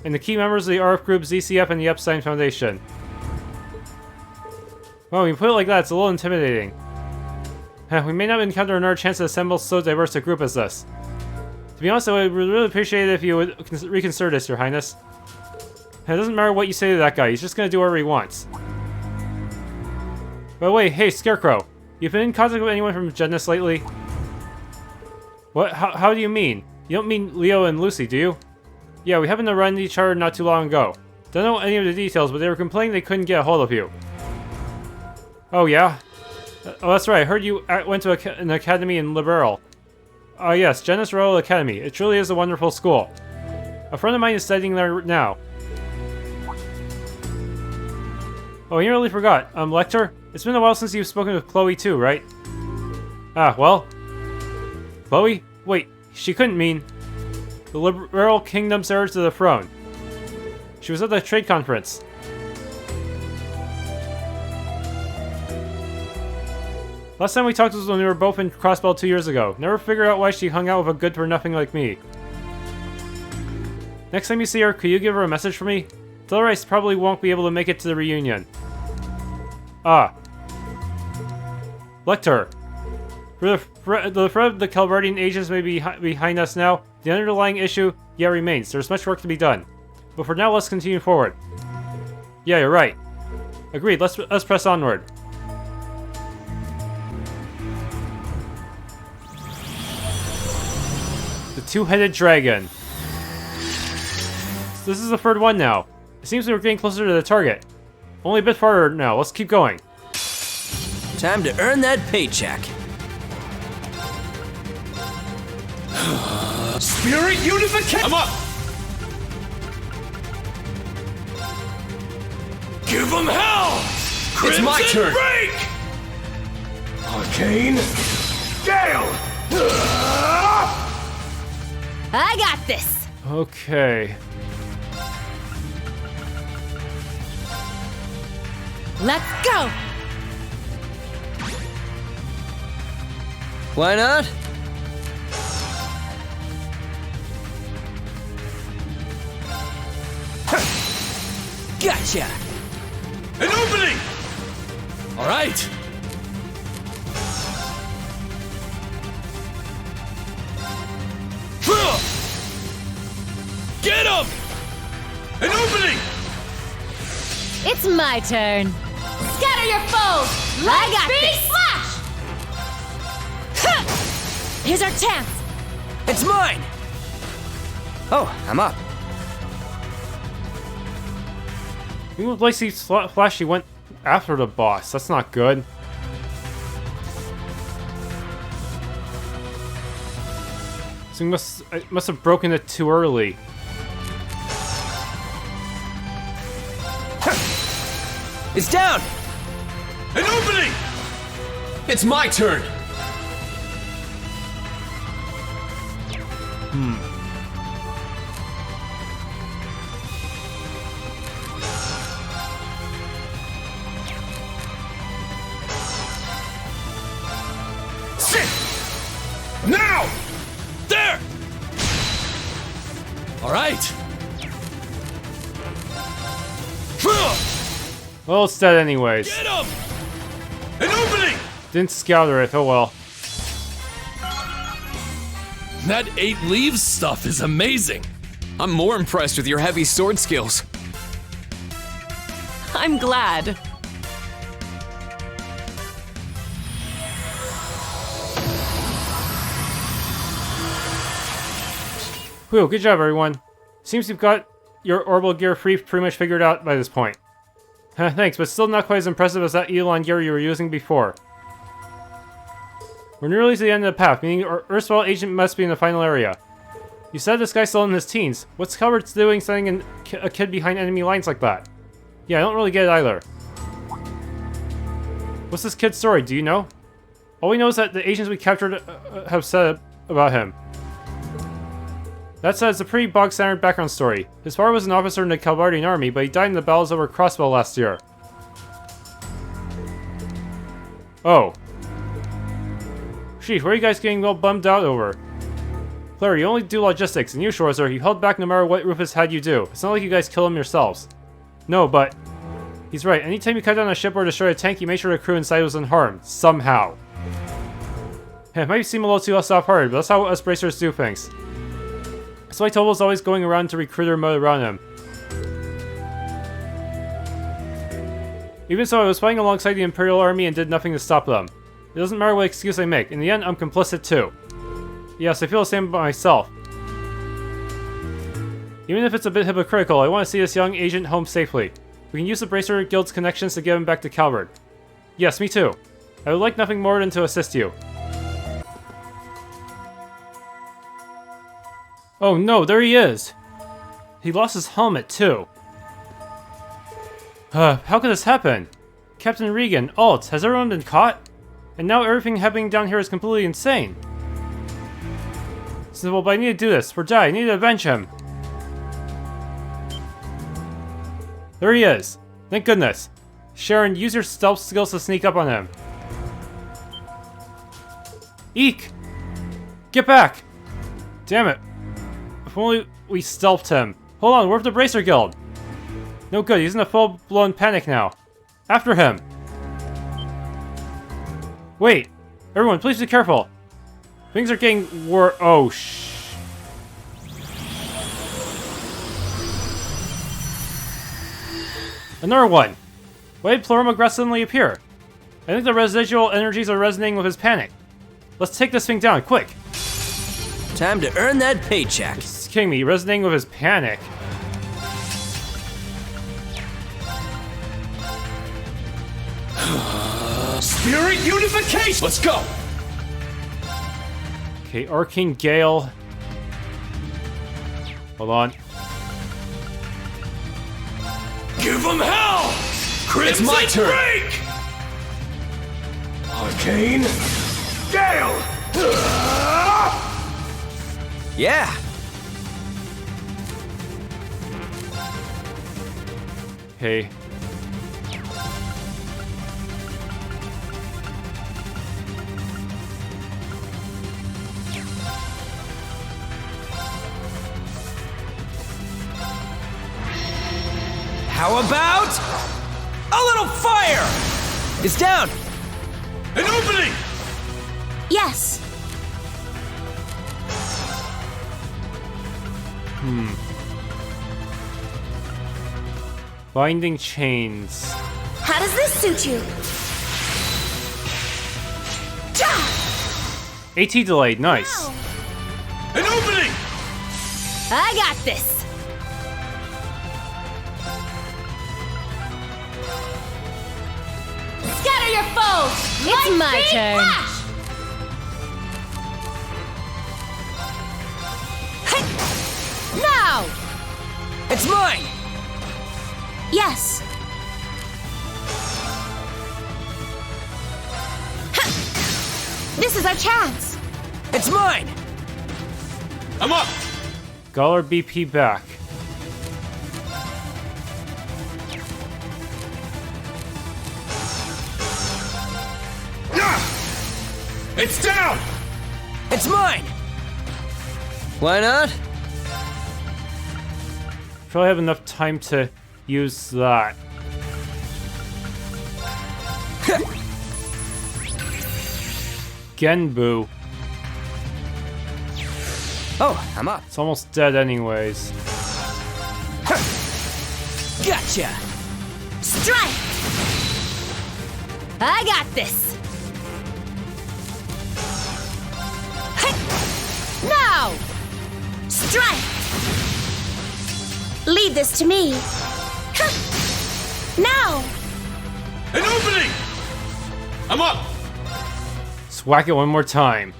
and the key members of the RF Group, ZCF, and the Epstein Foundation. Well, when you put it like that, it's a little intimidating. We may not encounter another chance to assemble so diverse a group as this. To be honest, I would really appreciate it if you would reconsider this, Your Highness. It doesn't matter what you say to that guy, he's just gonna do whatever he wants. By the way, hey, Scarecrow. You've been in contact with anyone from Genis lately? What? How do you mean? You don't mean Leo and Lucy, do you? Yeah, we happened to run into each other not too long ago. Don't know any of the details, but they were complaining they couldn't get a hold of you. Oh, yeah? Oh, that's right. I heard you went to an academy in Liberal. Yes, Genis Royal Academy. It truly is a wonderful school. A friend of mine is studying there now. Oh, you nearly forgot. Lecter? It's been a while since you've spoken with Chloe too, right? Ah, well. Chloe? Wait, she couldn't mean... The Liberal Kingdom's heir to the throne. She was at the trade conference. Last time we talked was when we were both in Crossbell 2 years ago. Never figured out why she hung out with a good-for-nothing like me. Next time you see her, could you give her a message for me? Tell her I probably won't be able to make it to the reunion. Ah. Lecter. The threat of the Calvardian agents may be behind us now. The underlying issue yet remains. There's much work to be done. But for now, let's continue forward. Yeah, you're right. Agreed, let's press onward. The two-headed dragon. This is the third one now. It seems we're getting closer to the target. Only a bit farther now. Let's keep going. Time to earn that paycheck. Spirit unification! I'm up! Give them hell! Crimson my turn. Break! Arcane Gale! I got this! Okay. Let's go! Why not? Gotcha! An opening! All right. Get him! An opening! It's my turn. Scatter your foes! I got this! Flash! Here's our chance! It's mine! Oh, I'm up. Even with Lacey's Flash, she went after the boss. That's not good. So he must have broken it too early. It's down! An opening! It's my turn. Sit! Now! There! All right. Well, it's dead anyways. Get him! An opening! Didn't scatter it, oh well. That 8 leaves stuff is amazing. I'm more impressed with your heavy sword skills. I'm glad. Whew, good job everyone. Seems you've got your orbital gear pretty much figured out by this point. Thanks, but still not quite as impressive as that Elon gear you were using before. We're nearly to the end of the path, meaning our erstwhile agent must be in the final area. You said this guy's still in his teens. What's Calvert doing sending a kid behind enemy lines like that? Yeah, I don't really get it either. What's this kid's story, do you know? All we know is that the agents we captured have said about him. That said, it's a pretty bog-standard background story. His father was an officer in the Calvardian army, but he died in the battles over Crossbow last year. Oh. Sheesh, what are you guys getting all bummed out over? Claire, you only do logistics, and you, Schwarzer, you held back no matter what Rufus had you do. It's not like you guys kill him yourselves. No, but... He's right, anytime you cut down a ship or destroy a tank, you make sure the crew inside was unharmed. Somehow. It might seem a little too soft-hearted, but that's how us bracers do things. That's why Tobo's always going around to recruiter mode around him. Even so, I was fighting alongside the Imperial Army and did nothing to stop them. It doesn't matter what excuse I make. In the end, I'm complicit too. Yes, I feel the same about myself. Even if it's a bit hypocritical, I want to see this young agent home safely. We can use the Bracer Guild's connections to get him back to Calvert. Yes, me too. I would like nothing more than to assist you. Oh no, there he is! He lost his helmet too. How could this happen? Captain Regan, Alt, has everyone been caught? And now everything happening down here is completely insane. So, well, but I need to do this. Or die. I need to avenge him. There he is. Thank goodness. Sharon, use your stealth skills to sneak up on him. Eek! Get back! Damn it. If only we stealthed him. Hold on, we're with the Bracer Guild. No good, he's in a full-blown panic now. After him. Wait, Everyone, please be careful. Things are getting oh, Another one. Why did Pleroma aggressively appear? I think the residual energies are resonating with his panic. Let's take this thing down, quick. Time to earn that paycheck. It's kidding me, resonating with his panic. Spirit unification! Let's go! Okay, Arcane Gale. Hold on. Give them hell! Crimson It's my turn! Break! Arcane Gale! Yeah. Okay. How about a little fire? It's down. An opening! Yes. Binding chains. How does this suit you? AT delayed, nice. An opening! I got this. Scatter your foes. It's my turn. Now. It's mine. Yes. This is our chance. It's mine. I'm up! Galler BP back. It's down! It's mine. Why not? Probably have enough time to use that. Genbu. Oh, I'm up. It's almost dead anyways. Gotcha. Strike. I got this. Now. Strike. Leave this to me. Now. An opening! I'm up! Let's whack it one more time.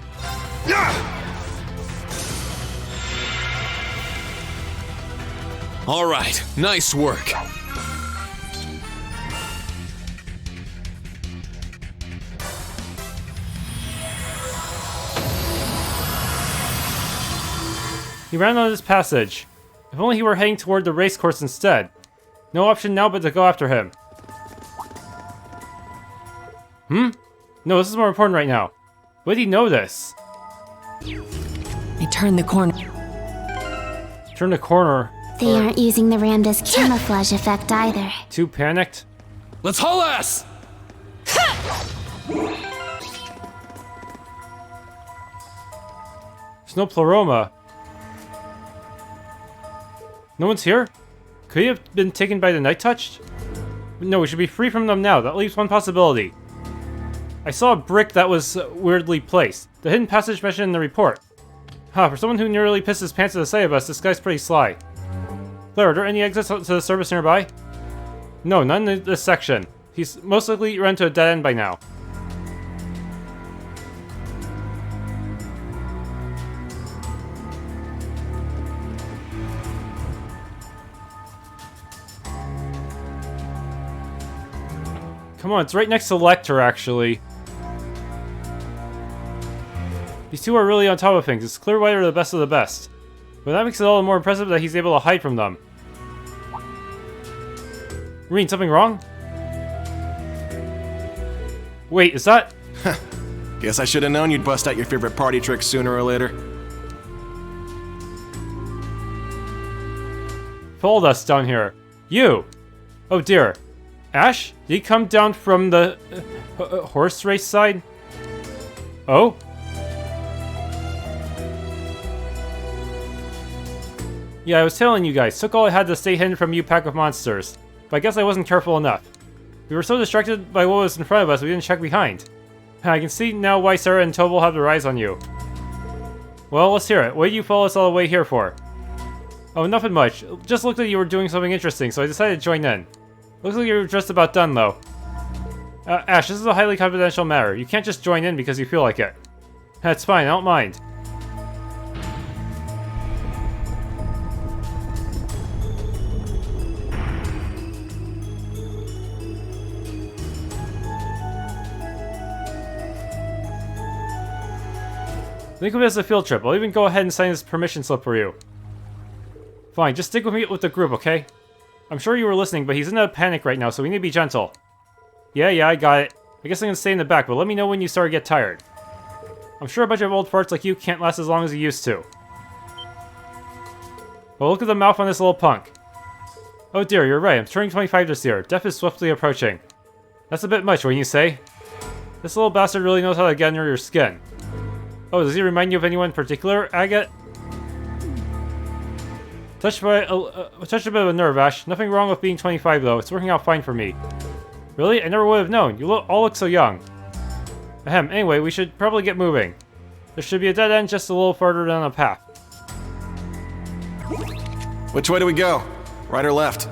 All right, nice work. He ran out of this passage. If only he were heading toward the race course instead. No option now but to go after him. No, this is more important right now. Why did he know this? I turned the corner. Turn the corner. They aren't using the Ramda's camouflage effect either. Too panicked? Let's haul ass! There's no Pleroma. No one's here? Could he have been taken by the Night Touch? No, we should be free from them now. That leaves one possibility. I saw a brick that was weirdly placed. The hidden passage mentioned in the report. For someone who nearly pissed his pants at the sight of us, this guy's pretty sly. Claire, are there any exits to the service nearby? No, none in this section. He's most likely run to a dead end by now. Come on, it's right next to Lecter, actually. These two are really on top of things. It's clear why they're the best of the best. But that makes it all the more impressive that he's able to hide from them. Rean, something wrong? Wait, is that... Guess I should have known you'd bust out your favorite party trick sooner or later. Followed us down here. You! Oh dear. Ash? Did he come down from the horse race side? Oh? Yeah, I was telling you guys, took all I had to stay hidden from you pack of monsters. But I guess I wasn't careful enough. We were so distracted by what was in front of us, we didn't check behind. I can see now why Sarah and Tobal have their eyes on you. Well, let's hear it. What did you follow us all the way here for? Oh, nothing much. Just looked like you were doing something interesting, so I decided to join in. Looks like you're just about done, though. Ash, this is a highly confidential matter. You can't just join in because you feel like it. That's fine, I don't mind. Think of it as a field trip. I'll even go ahead and sign this permission slip for you. Fine, just stick with me with the group, okay? I'm sure you were listening, but he's in a panic right now, so we need to be gentle. Yeah, I got it. I guess I'm gonna stay in the back, but let me know when you start to get tired. I'm sure a bunch of old farts like you can't last as long as you used to. Well, look at the mouth on this little punk. Oh dear, you're right. I'm turning 25 this year. Death is swiftly approaching. That's a bit much, wouldn't you say? This little bastard really knows how to get under your skin. Oh, does he remind you of anyone in particular, Agate? Touched a bit of a nerve, Ash. Nothing wrong with being 25, though. It's working out fine for me. Really? I never would have known. You all look so young. Ahem. Anyway, we should probably get moving. There should be a dead end just a little further down the path. Which way do we go? Right or left?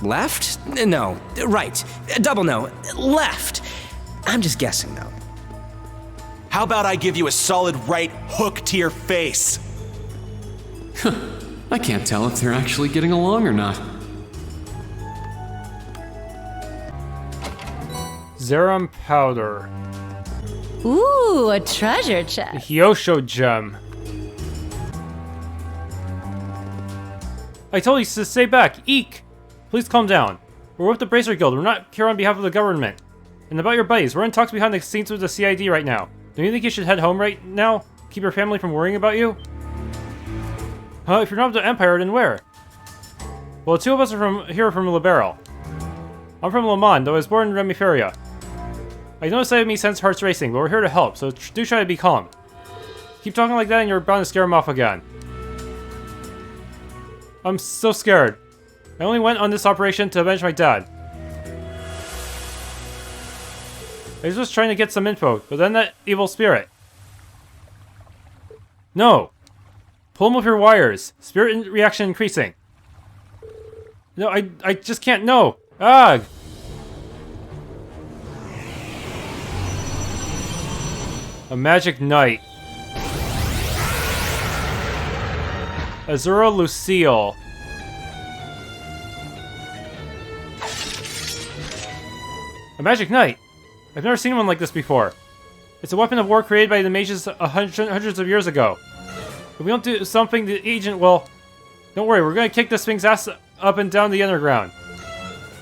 Left? No, right. Double no. Left. I'm just guessing, though. How about I give you a solid right hook to your face? I can't tell if they're actually getting along or not. Zerum powder. Ooh, a treasure chest. Hyosho gem. I told you to stay back. Eek! Please calm down. We're with the Bracer Guild. We're not here on behalf of the government. And about your buddies, we're in talks behind the scenes with the CID right now. Don't you think you should head home right now? Keep your family from worrying about you? If you're not of the Empire, then where? Well, two of us are from Liberal. I'm from Le Mans, though I was born in Remiferia. I know the sight of me sends hearts racing, but we're here to help, so do try to be calm. Keep talking like that and you're bound to scare him off again. I'm so scared. I only went on this operation to avenge my dad. I was just trying to get some info, but then that evil spirit. No! Pull him with your wires. Spirit reaction increasing. No, I just can't, no! Ugh! A magic knight. Azura-Luciel. A magic knight? I've never seen one like this before. It's a weapon of war created by the mages hundreds of years ago. If we don't do something, the agent will... Don't worry, we're gonna kick this thing's ass up and down the underground.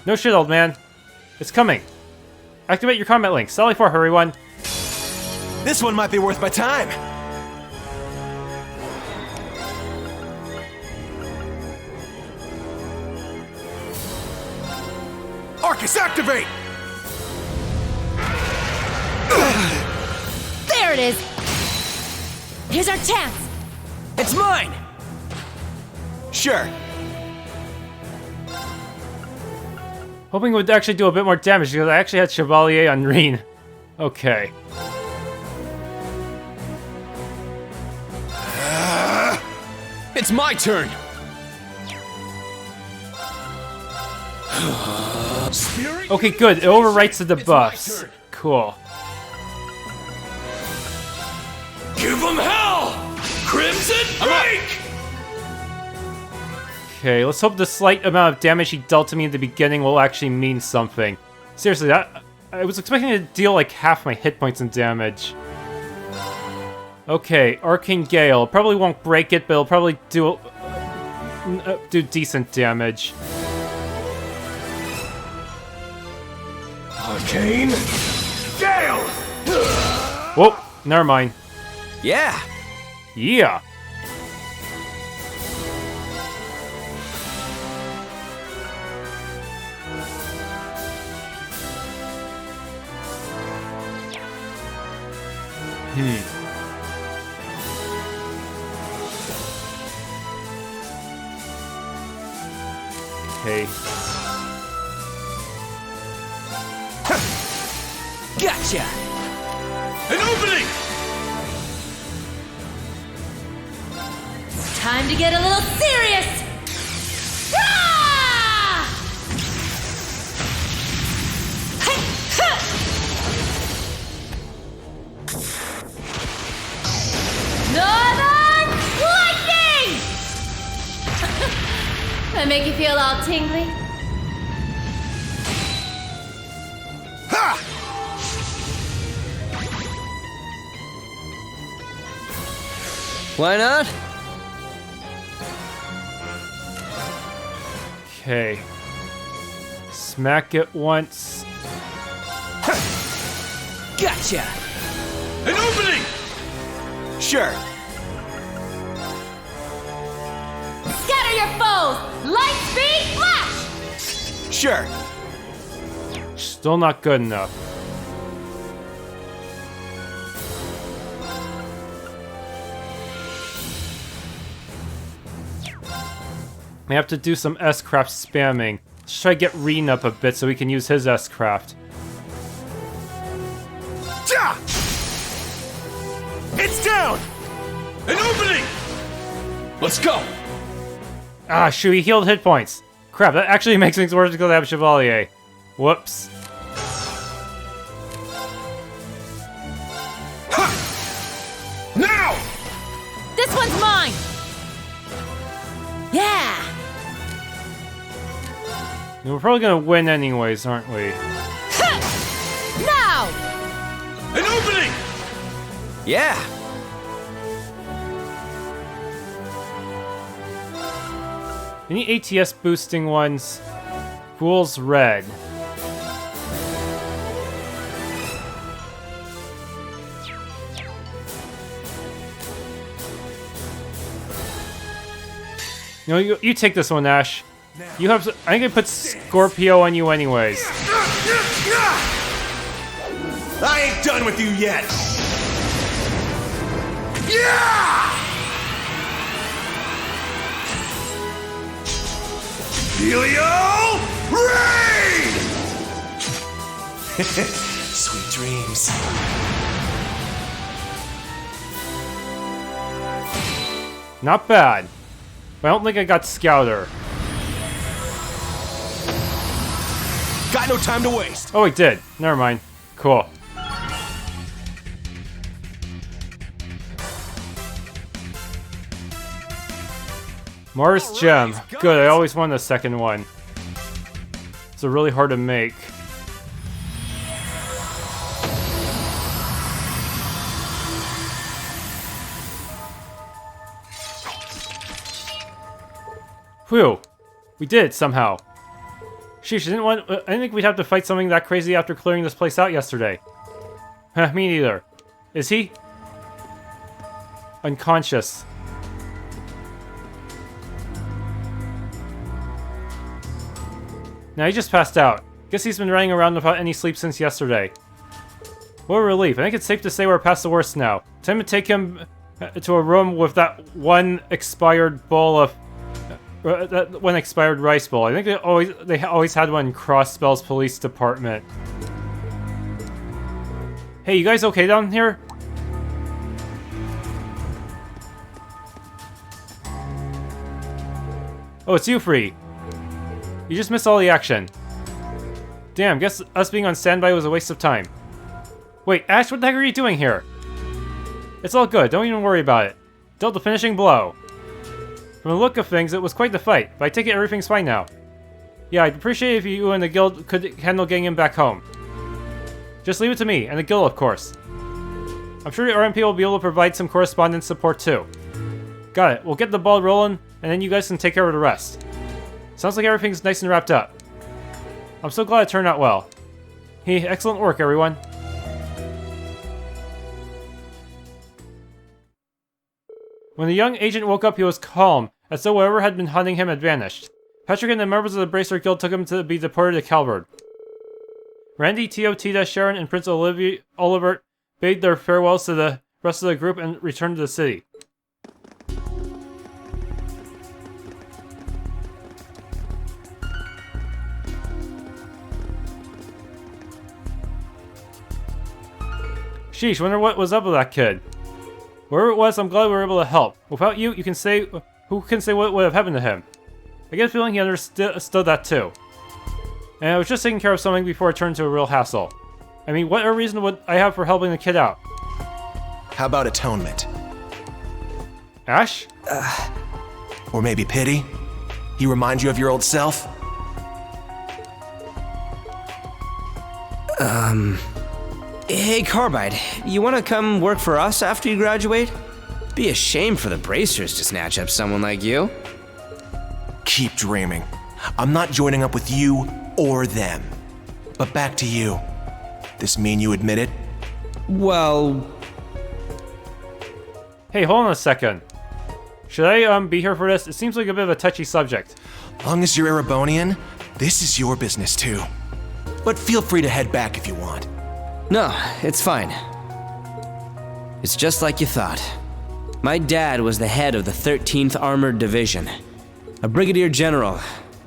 No shit, old man. It's coming. Activate your combat link. Sally for everyone. This one might be worth my time. Arcus, activate! There it is! Here's our chance! It's mine! Sure. Hoping it would actually do a bit more damage because I actually had Chevalier on Rean. Okay. It's my turn! Okay, good. It overwrites the debuffs. Cool. Give them hell! Crimson Break! Okay, let's hope the slight amount of damage he dealt to me in the beginning will actually mean something. Seriously, I was expecting to deal like half my hit points in damage. Okay, Arcane Gale. Probably won't break it, but it'll probably do decent damage. Arcane Gale! Whoa, never mind. Yeah! Yeah! Okay. Gotcha! An opening! Time to get a little serious! Ah! Northern Lightning! That make you feel all tingly? Ha! Why not? Okay. Smack it once. Gotcha! An opening! Sure. Scatter your foes! Light speed flash! Sure. Still not good enough. We have to do some S-craft spamming. Let's try to get Rean up a bit so we can use his S-craft. Ja! It's down! An opening! Let's go! Ah, shoot, he healed hit points. Crap, that actually makes things worse because I have Chevalier. Whoops. Ha! Now! This one's mine! Yeah! We're probably gonna win anyways, aren't we? Now! An opening! Yeah! Any ATS boosting ones? Fool's red. No, you take this one, Ash. You have. I think I put Scorpio on you anyways. I ain't done with you yet! Yeah! Helio Rain! Sweet dreams. Not bad. But I don't think I got Scouter. Got no time to waste. Oh, I did. Never mind. Cool. Mars Gem. Good, I always wanted the second one. It's really hard to make. Whew. We did it somehow. Sheesh, I didn't think we'd have to fight something that crazy after clearing this place out yesterday. Heh, me neither. Is he? Unconscious. Now he just passed out. Guess he's been running around without any sleep since yesterday. What a relief. I think it's safe to say we're past the worst now. Time to take him to a room with that one expired bowl of... that one expired rice bowl. I think they always had one in Crossspell's police department. Hey, you guys okay down here? Oh, it's you, Free. You just missed all the action. Damn, guess us being on standby was a waste of time. Wait, Ash, what the heck are you doing here? It's all good, don't even worry about it. Dealt the finishing blow. From the look of things, it was quite the fight, but I take it everything's fine now. Yeah, I'd appreciate it if you and the guild could handle getting him back home. Just leave it to me, and the guild, of course. I'm sure the RMP will be able to provide some correspondence support too. Got it, we'll get the ball rolling, and then you guys can take care of the rest. Sounds like everything's nice and wrapped up. I'm so glad it turned out well. Hey, excellent work, everyone. When the young agent woke up, he was calm, as though whatever had been hunting him had vanished. Patrick and the members of the Bracer Guild took him to be deported to Calvard. Randy, Tio, Tita, Sharon, and Prince Olivert bade their farewells to the rest of the group and return to the city. Sheesh, wonder what was up with that kid. Wherever it was, I'm glad we were able to help. Without you, who can say what would have happened to him? I get a feeling he understood that too. And I was just taking care of something before it turned into a real hassle. I mean, what reason would I have for helping the kid out? How about atonement? Ash? Or maybe pity? He reminds you of your old self? Hey, Carbide, you want to come work for us after you graduate? Be a shame for the Bracers to snatch up someone like you. Keep dreaming. I'm not joining up with you or them. But back to you. This mean you admit it? Well... Hey, hold on a second. Should I be here for this? It seems like a bit of a touchy subject. Long as you're Erebonian, this is your business too. But feel free to head back if you want. No, it's fine. It's just like you thought. My dad was the head of the 13th Armored Division. A brigadier general,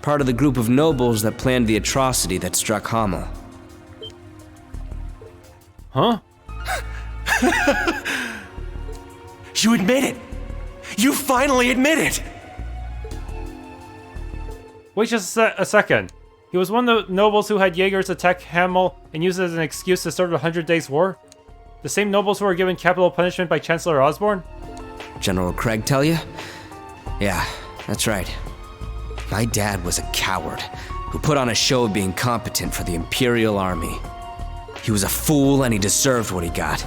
part of the group of nobles that planned the atrocity that struck Hamel. Huh? You admit it! You finally admit it! Wait just a second. He was one of the nobles who had Jaegers attack Hamel and use it as an excuse to start a 100 Days War? The same nobles who were given capital punishment by Chancellor Osborne? General Craig tell you? Yeah, that's right. My dad was a coward who put on a show of being competent for the Imperial Army. He was a fool and he deserved what he got.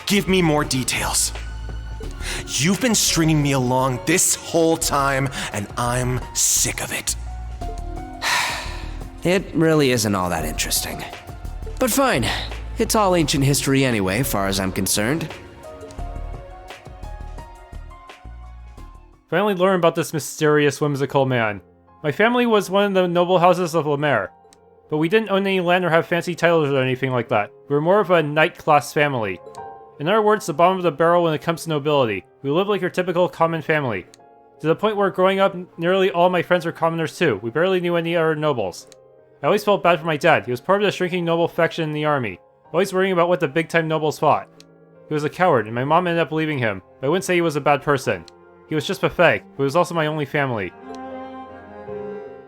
Give me more details. You've been stringing me along this whole time, and I'm sick of it. It really isn't all that interesting. But fine, it's all ancient history anyway, far as I'm concerned. Finally learn about this mysterious, whimsical man. My family was one of the noble houses of Lemaire, but we didn't own any land or have fancy titles or anything like that. We were more of a knight-class family. In other words, the bottom of the barrel when it comes to nobility. We lived like your typical common family. To the point where growing up, nearly all my friends were commoners too. We barely knew any other nobles. I always felt bad for my dad. He was part of the shrinking noble faction in the army, always worrying about what the big-time nobles fought. He was a coward, and my mom ended up believing him, but I wouldn't say he was a bad person. He was just pathetic, but he was also my only family.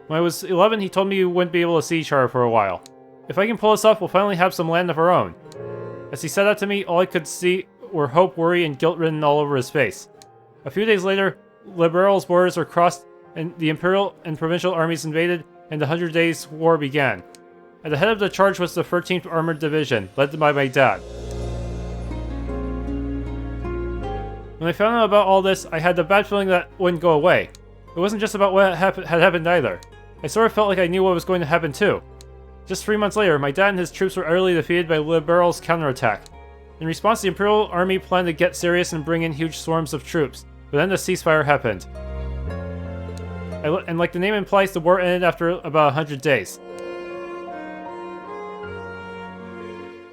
When I was 11, he told me we wouldn't be able to see each other for a while. If I can pull this off, we'll finally have some land of our own. As he said that to me, all I could see were hope, worry, and guilt written all over his face. A few days later, Liberal's borders were crossed, and the Imperial and Provincial armies invaded, and the 100 Days War began. At the head of the charge was the 13th Armored Division, led by my dad. When I found out about all this, I had the bad feeling that wouldn't go away. It wasn't just about what had happened either. I sort of felt like I knew what was going to happen too. Just 3 months later, my dad and his troops were utterly defeated by Liberal's counterattack. In response, the Imperial Army planned to get serious and bring in huge swarms of troops, but then the ceasefire happened. And like the name implies, the war ended after about 100 days.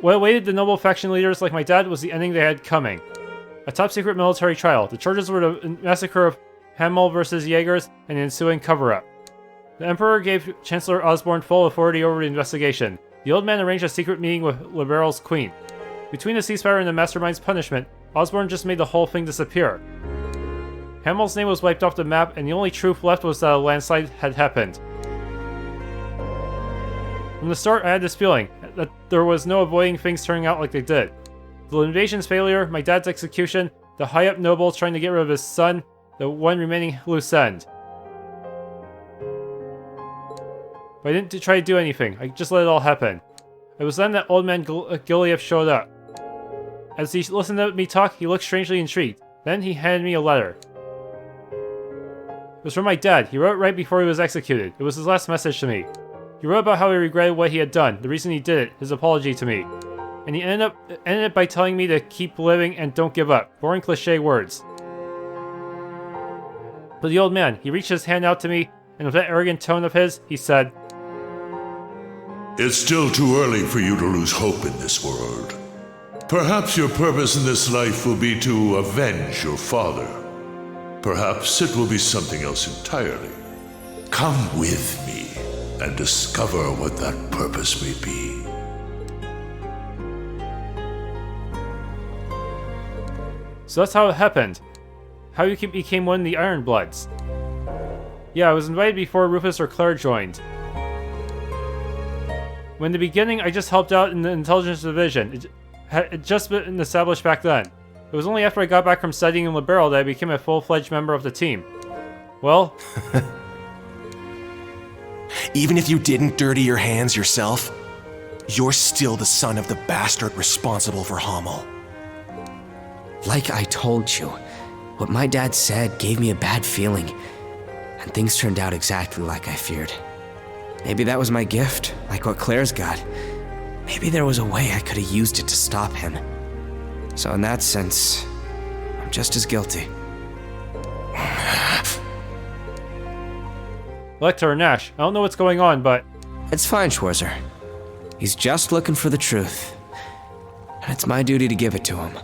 What awaited the noble faction leaders like my dad was the ending they had coming. A top-secret military trial. The charges were the massacre of Hamel versus Jaegers and the ensuing cover-up. The Emperor gave Chancellor Osborne full authority over the investigation. The old man arranged a secret meeting with Liberal's queen. Between the ceasefire and the mastermind's punishment, Osborne just made the whole thing disappear. Hamel's name was wiped off the map, and the only truth left was that a landslide had happened. From the start, I had this feeling that there was no avoiding things turning out like they did. The invasion's failure, my dad's execution, the high-up noble trying to get rid of his son, the one remaining loose end. But I didn't try to do anything, I just let it all happen. It was then that old man Gilead showed up. As he listened to me talk, he looked strangely intrigued. Then he handed me a letter. It was from my dad. He wrote it right before he was executed. It was his last message to me. He wrote about how he regretted what he had done, the reason he did it, his apology to me. And he ended it by telling me to keep living and don't give up. Boring cliché words. But the old man, he reached his hand out to me, and with that arrogant tone of his, he said, "It's still too early for you to lose hope in this world. Perhaps your purpose in this life will be to avenge your father. Perhaps it will be something else entirely. Come with me and discover what that purpose may be. So that's how it happened. How you became one of the Iron Bloods. Yeah, I was invited before Rufus or Claire joined. When in the beginning, I just helped out in the Intelligence Division. It had just been established back then. It was only after I got back from studying in Liberal that I became a full-fledged member of the team. Well... Even if you didn't dirty your hands yourself, you're still the son of the bastard responsible for Hamel. Like I told you, what my dad said gave me a bad feeling, and things turned out exactly like I feared. Maybe that was my gift, like what Claire's got. Maybe there was a way I could have used it to stop him. So in that sense, I'm just as guilty. Lecter and Nash, I don't know what's going on, but... It's fine, Schwarzer. He's just looking for the truth. And it's my duty to give it to him.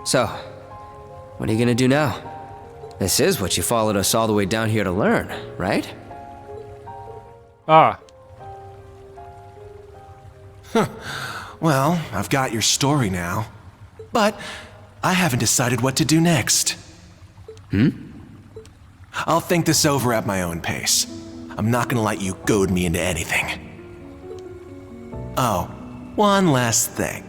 So, what are you gonna do now? This is what you followed us all the way down here to learn, right? Ah. Well, I've got your story now. But I haven't decided what to do next. I'll think this over at my own pace. I'm not gonna let you goad me into anything. Oh, one last thing.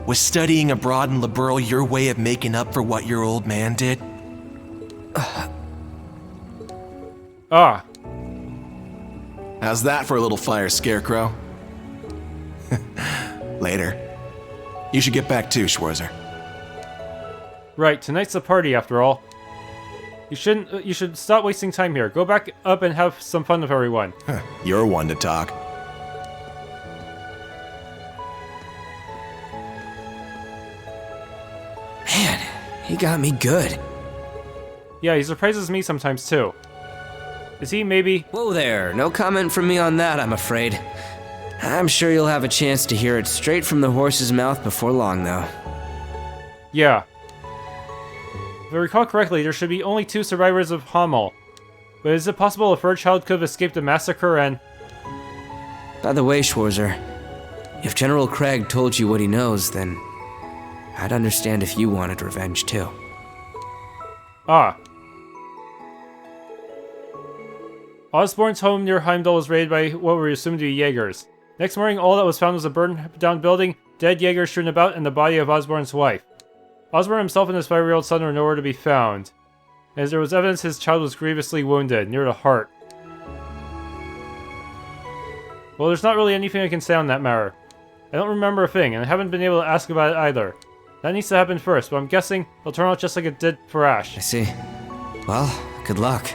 Was studying abroad in Liberal your way of making up for what your old man did? Ah. How's that for a little fire, Scarecrow? Later. You should get back too, Schwarzer. Right, tonight's the party after all. You should stop wasting time here. Go back up and have some fun with everyone. You're one to talk. Man, he got me good. Yeah, he surprises me sometimes too. Is he maybe... Whoa there, no comment from me on that, I'm afraid. I'm sure you'll have a chance to hear it straight from the horse's mouth before long, though. Yeah. If I recall correctly, there should be only 2 survivors of Hamel. But is it possible a third child could have escaped the massacre and... By the way, Schwarzer, if General Craig told you what he knows, then I'd understand if you wanted revenge too. Ah. Osborn's home near Heimdall was raided by what were assumed to be Jaegers. Next morning, all that was found was a burned-down building, dead Jaegers strewn about, and the body of Osborn's wife. Osborn himself and his 5-year-old son were nowhere to be found, as there was evidence his child was grievously wounded, near the heart. Well, there's not really anything I can say on that matter. I don't remember a thing, and I haven't been able to ask about it either. That needs to happen first, but I'm guessing it'll turn out just like it did for Ash. I see. Well, good luck.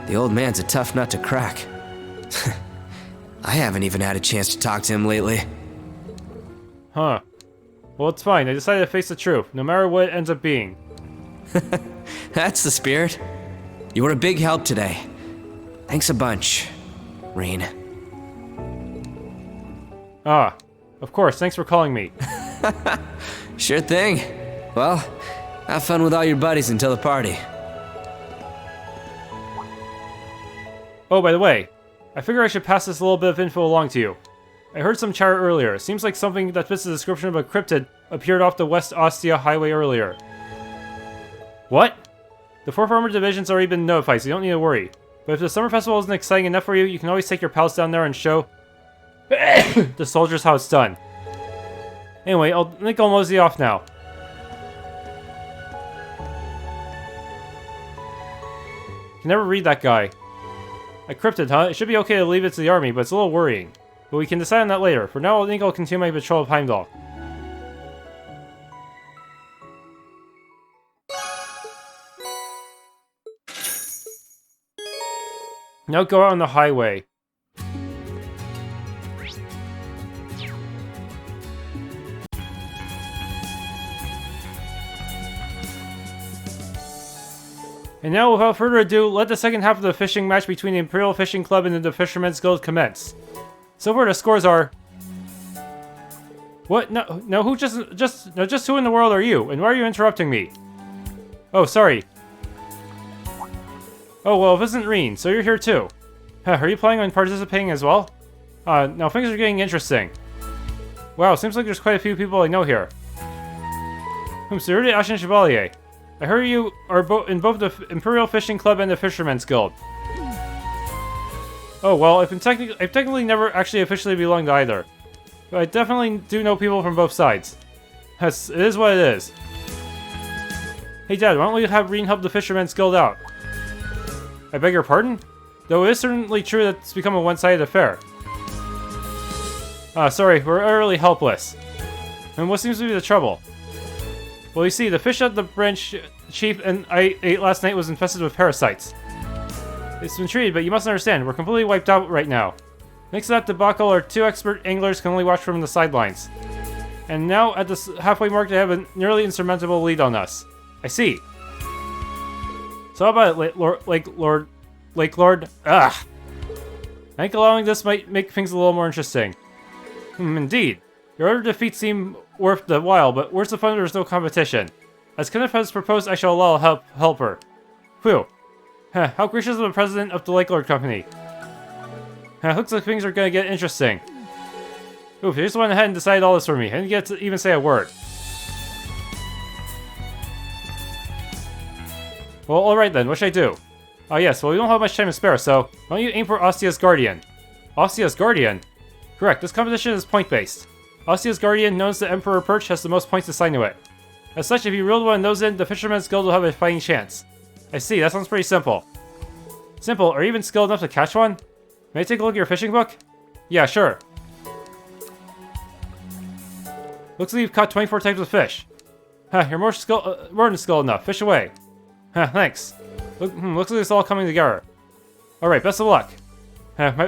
The old man's a tough nut to crack. I haven't even had a chance to talk to him lately. Huh. Well, it's fine. I decided to face the truth, no matter what it ends up being. That's the spirit. You were a big help today. Thanks a bunch, Rean. Ah, of course. Thanks for calling me. Sure thing. Well, have fun with all your buddies until the party. Oh, by the way, I figure I should pass this little bit of info along to you. I heard some chatter earlier. It seems like something that fits the description of a cryptid appeared off the West Ostia Highway earlier. What? The 4th Armored Division's already been notified, so you don't need to worry. But if the summer festival isn't exciting enough for you, you can always take your pals down there and show the soldiers how it's done. Anyway, I think I'll mosey off now. Can never read that guy. A cryptid, huh? It should be okay to leave it to the army, but it's a little worrying. But we can decide on that later. For now, I think I'll continue my patrol of Heimdall. Now go out on the highway. And now, without further ado, let the second half of the fishing match between the Imperial Fishing Club and the Fishermen's Guild commence. So far, the scores are What? No, who just who in the world are you? And why are you interrupting me? Oh, sorry. Oh, well, it isn't Rean, so you're here too. Are you planning on participating as well? Now things are getting interesting. Wow, seems like there's quite a few people I know here. So you're the Ashen Chevalier. I heard you are in both the Imperial Fishing Club and the Fisherman's Guild. Oh, well, I've technically never actually officially belonged to either. But I definitely do know people from both sides. It is what it is. Hey Dad, why don't we have Rean help the Fisherman's Guild out? I beg your pardon? Though it is certainly true that it's become a one-sided affair. Sorry, we're utterly helpless. And what seems to be the trouble? Well, you see, the fish that the branch chief and I ate last night was infested with parasites. It's been treated, but you must understand, we're completely wiped out right now. Next to that debacle, our 2 expert anglers can only watch from the sidelines. And now, at the halfway mark, they have a nearly insurmountable lead on us. I see. So how about it, Lake Lord? Ugh! I think allowing this might make things a little more interesting. Indeed. Your other defeats seem worth the while, but where's the fun if there's no competition? As Kenneth has proposed, I shall allow help her. Phew. How gracious of the president of the Lake Lord Company. Looks like things are gonna get interesting. Oof, he just went ahead and decided all this for me. I didn't get to even say a word. Well, alright then, what should I do? Oh yes, well we don't have much time to spare, so why don't you aim for Ostia's Guardian? Ostia's Guardian? Correct, this competition is point-based. Ostia's Guardian, known as the Emperor Perch, has the most points assigned to it. As such, if you reeled one of those in, the Fisherman's Guild will have a fighting chance. I see, that sounds pretty simple. Simple? Are you even skilled enough to catch one? May I take a look at your fishing book? Yeah, sure. Looks like you've caught 24 types of fish. You're more than skilled enough. Fish away. Thanks. Looks like it's all coming together. Alright, best of luck.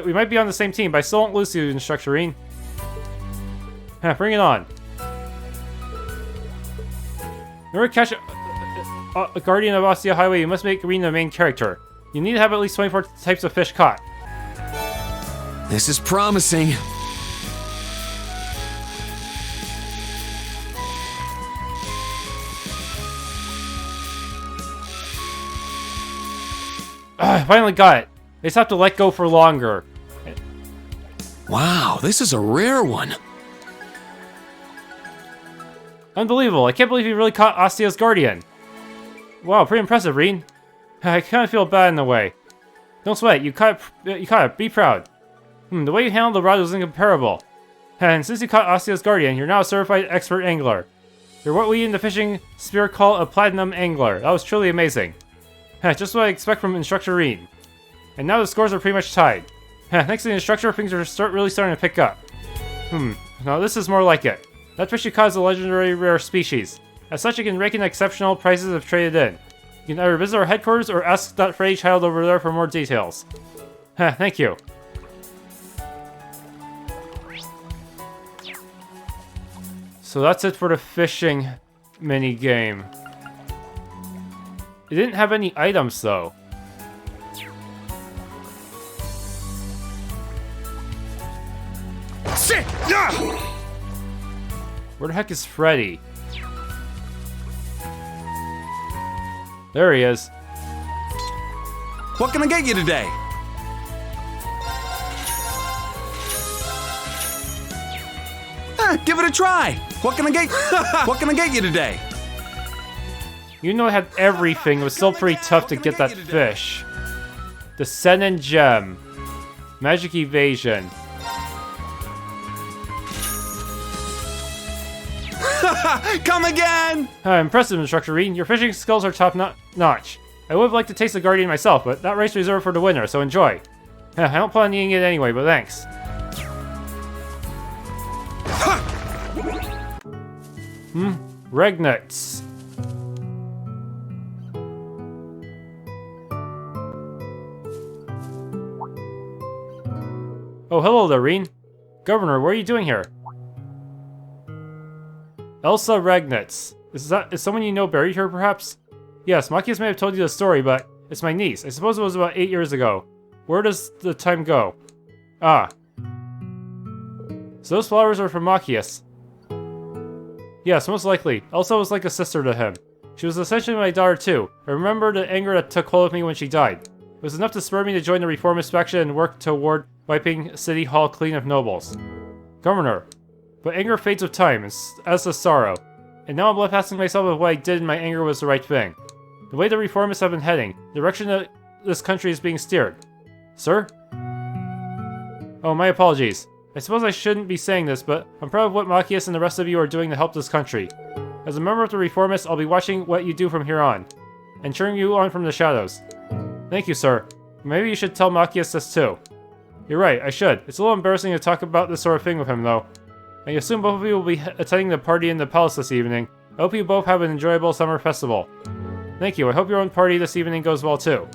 We might be on the same team, but I still won't lose you, Instructor Rean. Bring it on. In order to catch a Guardian of Ostia Highway, you must make Rean the main character. You need to have at least 24 types of fish caught. This is promising. I finally got it. They just have to let go for longer. Wow, this is a rare one. Unbelievable. I can't believe you really caught Ostia's Guardian. Wow, pretty impressive, Rean. I kind of feel bad in a way. Don't sweat, you caught it. Be proud. The way you handled the rod was incomparable. And since you caught Ostia's Guardian, you're now a certified expert angler. You're what we in the fishing sphere call a platinum angler. That was truly amazing. Just what I expect from Instructor Rean. And now the scores are pretty much tied. Thanks to the instructor, things are really starting to pick up. Now this is more like it. That fish you caught is a legendary rare species. As such, you can rake in exceptional prices if traded in. You can either visit our headquarters or ask that Freddy child over there for more details. Thank you. So that's it for the fishing mini game. It didn't have any items though. Where the heck is Freddy? There he is. What can I get you today? Give it a try. What can I get? What can I get you today? You know I had everything. It was still pretty tough to get that fish. The Senin Gem. Magic Evasion. Come again! Impressive, Instructor Rean. Your fishing skills are top-notch. I would have liked to taste the Guardian myself, but that race reserved for the winner, so enjoy. I don't plan on eating it anyway, but thanks. Regnitz. Oh, hello there, Rean. Governor, what are you doing here? Elsa Regnitz. Is someone you know buried here, perhaps? Yes, Machias may have told you the story, but it's my niece. I suppose it was about 8 years ago. Where does the time go? Ah. So those flowers are from Machias. Yes, most likely. Elsa was like a sister to him. She was essentially my daughter too. I remember the anger that took hold of me when she died. It was enough to spur me to join the reformist faction and work toward wiping City Hall clean of nobles. Governor. But anger fades with time, as does sorrow. And now I'm left asking myself if what I did in my anger was the right thing. The way the reformists have been heading, the direction that this country is being steered. Sir? Oh, my apologies. I suppose I shouldn't be saying this, but I'm proud of what Machias and the rest of you are doing to help this country. As a member of the reformists, I'll be watching what you do from here on, and cheering you on from the shadows. Thank you, sir. Maybe you should tell Machias this too. You're right, I should. It's a little embarrassing to talk about this sort of thing with him, though. I assume both of you will be attending the party in the palace this evening. I hope you both have an enjoyable summer festival. Thank you. I hope your own party this evening goes well too.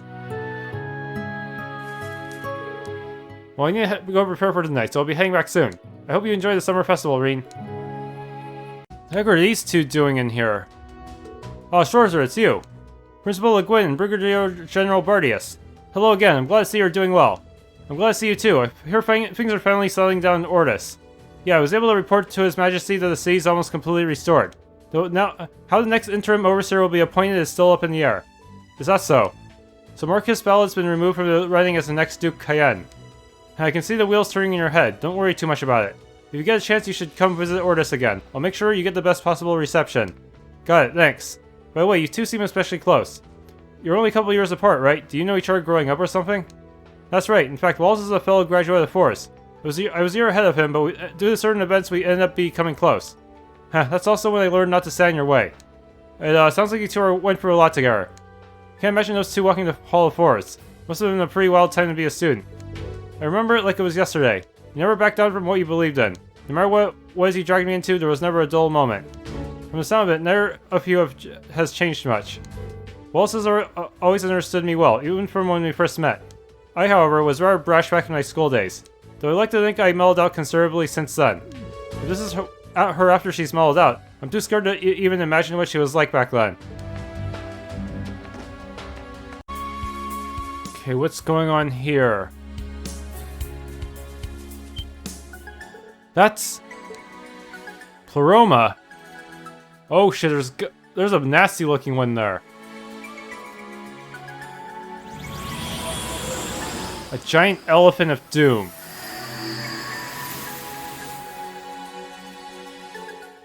Well, I need to go prepare for tonight, so I'll be heading back soon. I hope you enjoy the summer festival, Rean. The heck are these two doing in here? Oh, sure, sir, it's you. Principal Gwyn and Brigadier General Bardius. Hello again, I'm glad to see you're doing well. I'm glad to see you too. I hear things are finally settling down in Ordis. Yeah, I was able to report to His Majesty that the city is almost completely restored. Though now, how the next interim overseer will be appointed is still up in the air. Is that so? So Marcus Ballard's been removed from the running as the next Duke Cayenne. I can see the wheels turning in your head. Don't worry too much about it. If you get a chance, you should come visit Ordis again. I'll make sure you get the best possible reception. Got it, thanks. By the way, you two seem especially close. You're only a couple years apart, right? Do you know each other growing up or something? That's right. In fact, Wallace is a fellow graduate of the Force. I was a year ahead of him, but due to certain events, we ended up becoming close. That's also when I learned not to stand in your way. It sounds like you two went through a lot together. Can't imagine those two walking the Hall of Force. Must have been a pretty wild time to be a student. I remember it like it was yesterday. You never backed down from what you believed in. No matter what it was you dragged me into, there was never a dull moment. From the sound of it, neither of you has changed much. Wallace has always understood me well, even from when we first met. I, however, was rather brash back in my school days, though I like to think I mellowed out considerably since then. If this is her after she's mellowed out, I'm too scared to even imagine what she was like back then. Okay, what's going on here? That's Pleroma. Oh shit, there's a nasty looking one there. A giant elephant of doom.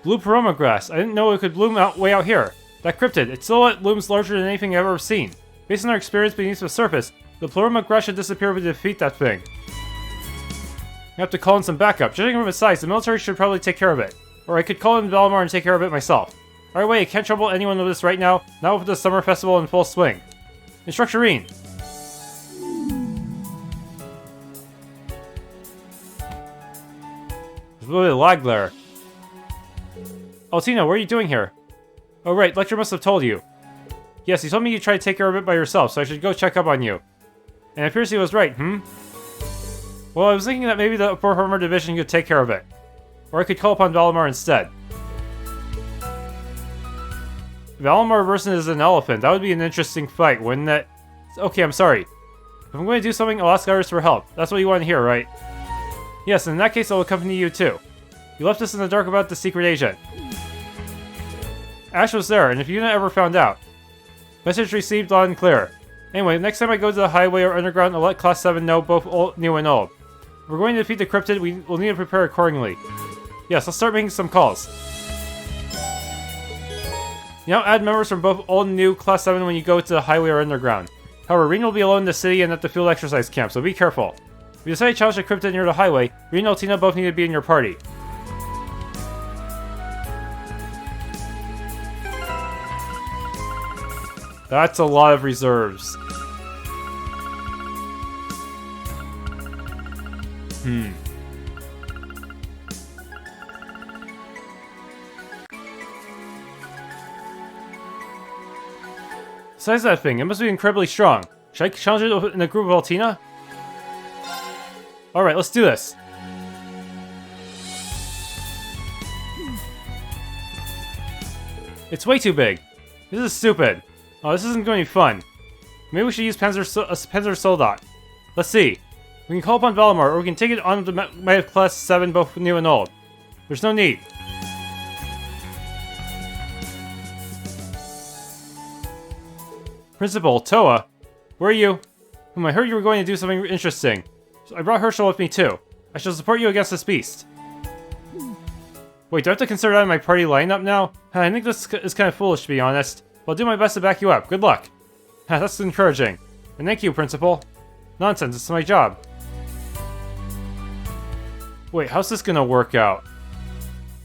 Blue Pleroma grass. I didn't know it could bloom way out here. That cryptid, its silhouette looms larger than anything I've ever seen. Based on our experience beneath the surface, the Pleroma grass should disappear if we defeat that thing. I have to call in some backup. Judging from its size, the military should probably take care of it. Or I could call in Valimar and take care of it myself. Alright, wait, I can't trouble anyone with this right now, not with the summer festival in full swing. Instructor Rean. There's a little bit of lag there. Altina, what are you doing here? Oh right, Lecter must have told you. Yes, he told me you tried to take care of it by yourself, so I should go check up on you. And it appears he was right, Well, I was thinking that maybe the Upper Division could take care of it. Or I could call upon Valimar instead. Valimar versus an elephant, that would be an interesting fight, wouldn't it? Okay, I'm sorry. If I'm going to do something, I'll ask others for help. That's what you want to hear, right? Yes, in that case, I'll accompany you too. You left us in the dark about the secret agent. Ash was there, and if you ever found out. Message received loud and clear. Anyway, next time I go to the highway or underground, I'll let Class 7 know, both new and old. If we're going to defeat the cryptid, we will need to prepare accordingly. Yes, I'll start making some calls. You now add members from both old and new Class 7 when you go to the highway or underground. However, Rean will be alone in the city and at the field exercise camp, so be careful. If you decide to challenge the cryptid near the highway, Rean and Altina both need to be in your party. That's a lot of reserves. Besides that thing, it must be incredibly strong. Should I challenge it in a group of Altina? Alright, let's do this. It's way too big. This is stupid. Oh, this isn't going to be fun. Maybe we should use Panzer Soldat. Let's see. We can call upon Valimar, or we can take it on to Might of Class 7, both new and old. There's no need. Principal, Toa. Where are you? I heard you were going to do something interesting. So I brought Herschel with me too. I shall support you against this beast. Wait, do I have to consider that in my party lineup now? I think this is kind of foolish, to be honest. But I'll do my best to back you up. Good luck. That's encouraging. And thank you, Principal. Nonsense, it's my job. Wait, how's this gonna work out?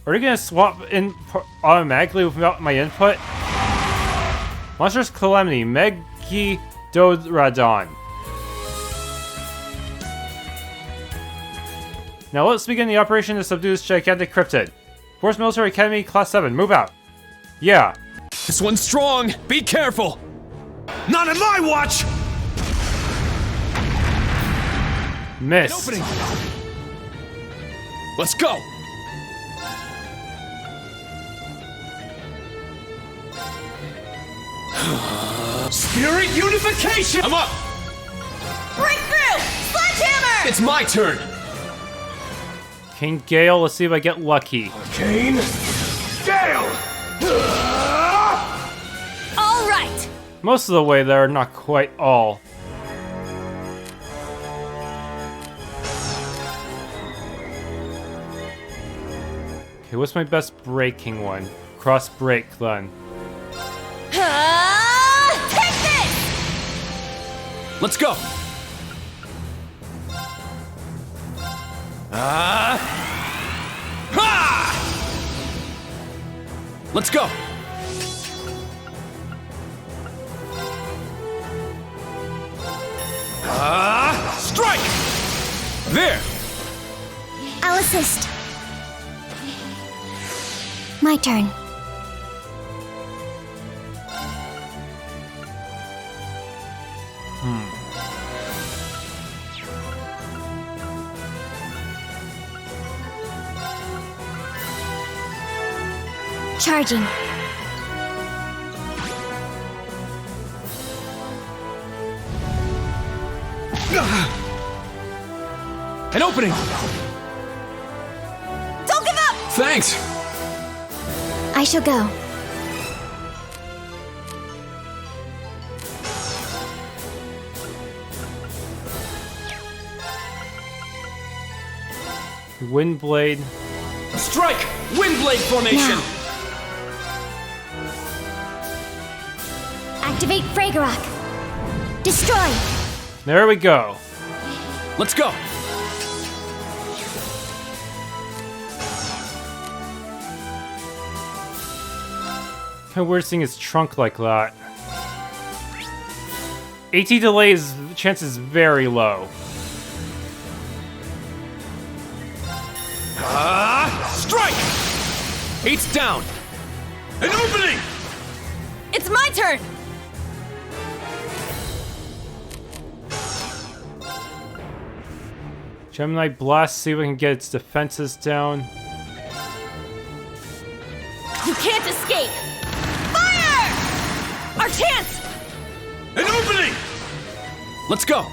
Are they gonna swap in automatically without my input? Monstrous Calamity, Megidoradon. Now let's begin the operation to subdue this gigantic cryptid. Force Military Academy, Class 7, move out. Yeah. This one's strong. Be careful. Not on my watch. Miss. An opening. Let's go. Spirit unification. I'm up. Breakthrough! Sledgehammer! It's my turn. King Gale, let's see if I get lucky. Kane. Gale. All right. Most of the way there, not quite all. Okay, what's my best breaking one? Cross break then. Take this! Let's go. Let's go. Strike! There! I'll assist. My turn. Charging. An opening! Don't give up! Thanks! I shall go. Windblade. Strike! Windblade formation! Now. Activate Fragorok. Destroy. There we go. Let's go! Kind of weird seeing his trunk like that. AT delays chance is very low. Strike! 8's down! An opening! It's my turn! Gemini Blast, see if we can get its defenses down. You can't escape! Fire! Our chance! An opening! Let's go!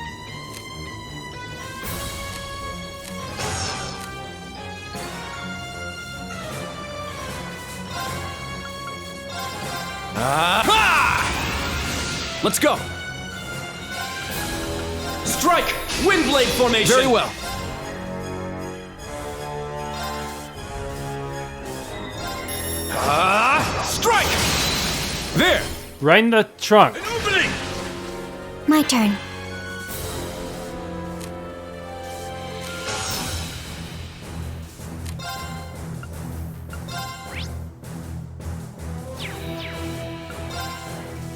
Let's go! Strike! Windblade formation! Very well. Strike! There! Right in the trunk. An opening! My turn.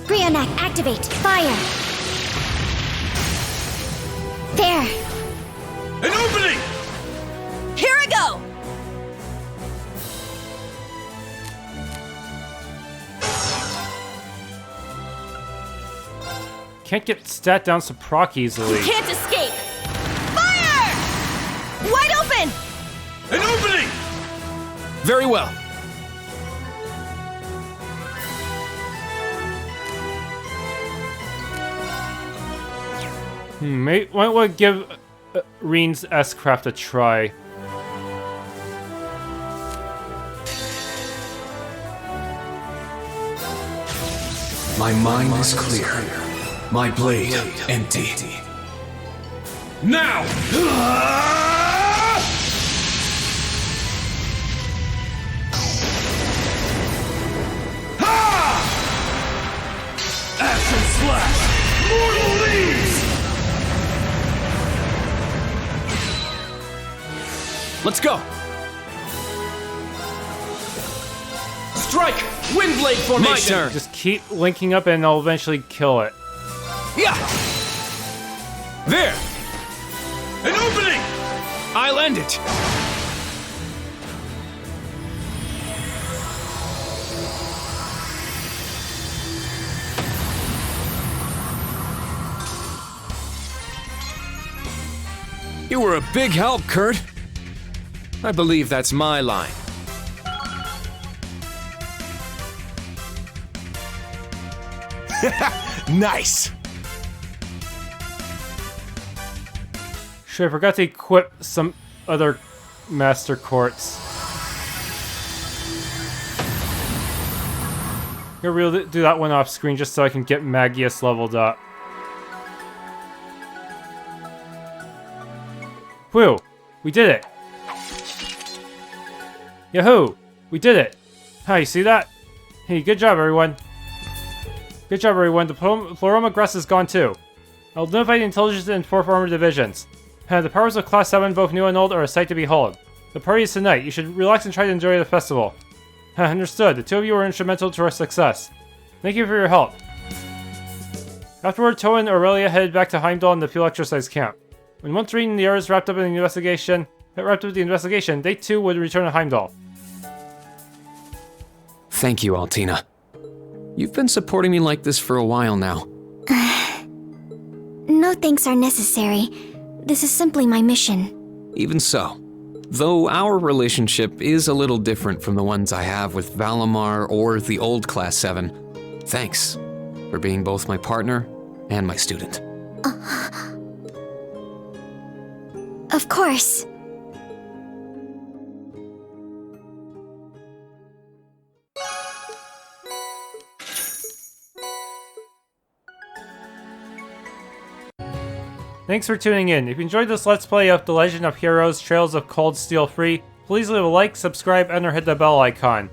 Brionac, activate. Fire. There. An opening! Here I go! Can't get stat down to proc easily. You can't escape! Fire! Wide open! An opening! Very well. Might want to give Rean's S-Craft a try. My mind is clear. My blade empty. Now! Action slash! Mortal leaves! Let's go! Strike! Windblade formation! My turn! Just keep linking up and I'll eventually kill it. Yeah! There! An opening! I'll end it! You were a big help, Kurt. I believe that's my line. Nice! Shit, I forgot to equip some other master quartz. I'm gonna do that one off screen just so I can get Magius leveled up. Whew! We did it! Yahoo! We did it! Hi, you see that? Hey, good job, everyone. Good job, everyone. The Pleroma Grass is gone too. I'll notify the intelligence and 4th Armored Divisions. The powers of Class 7, both new and old, are a sight to behold. The party is tonight. You should relax and try to enjoy the festival. Understood. The two of you were instrumental to our success. Thank you for your help. Afterward, Toa and Aurelia headed back to Heimdall and the field exercise camp. When once Rean and the others wrapped up the investigation, they too would return to Heimdall. Thank you, Altina. You've been supporting me like this for a while now. No thanks are necessary. This is simply my mission. Even so, though our relationship is a little different from the ones I have with Valimar or the old Class 7, thanks for being both my partner and my student. Of course. Thanks for tuning in. If you enjoyed this Let's Play of The Legend of Heroes Trails of Cold Steel 3, please leave a like, subscribe, and or hit the bell icon.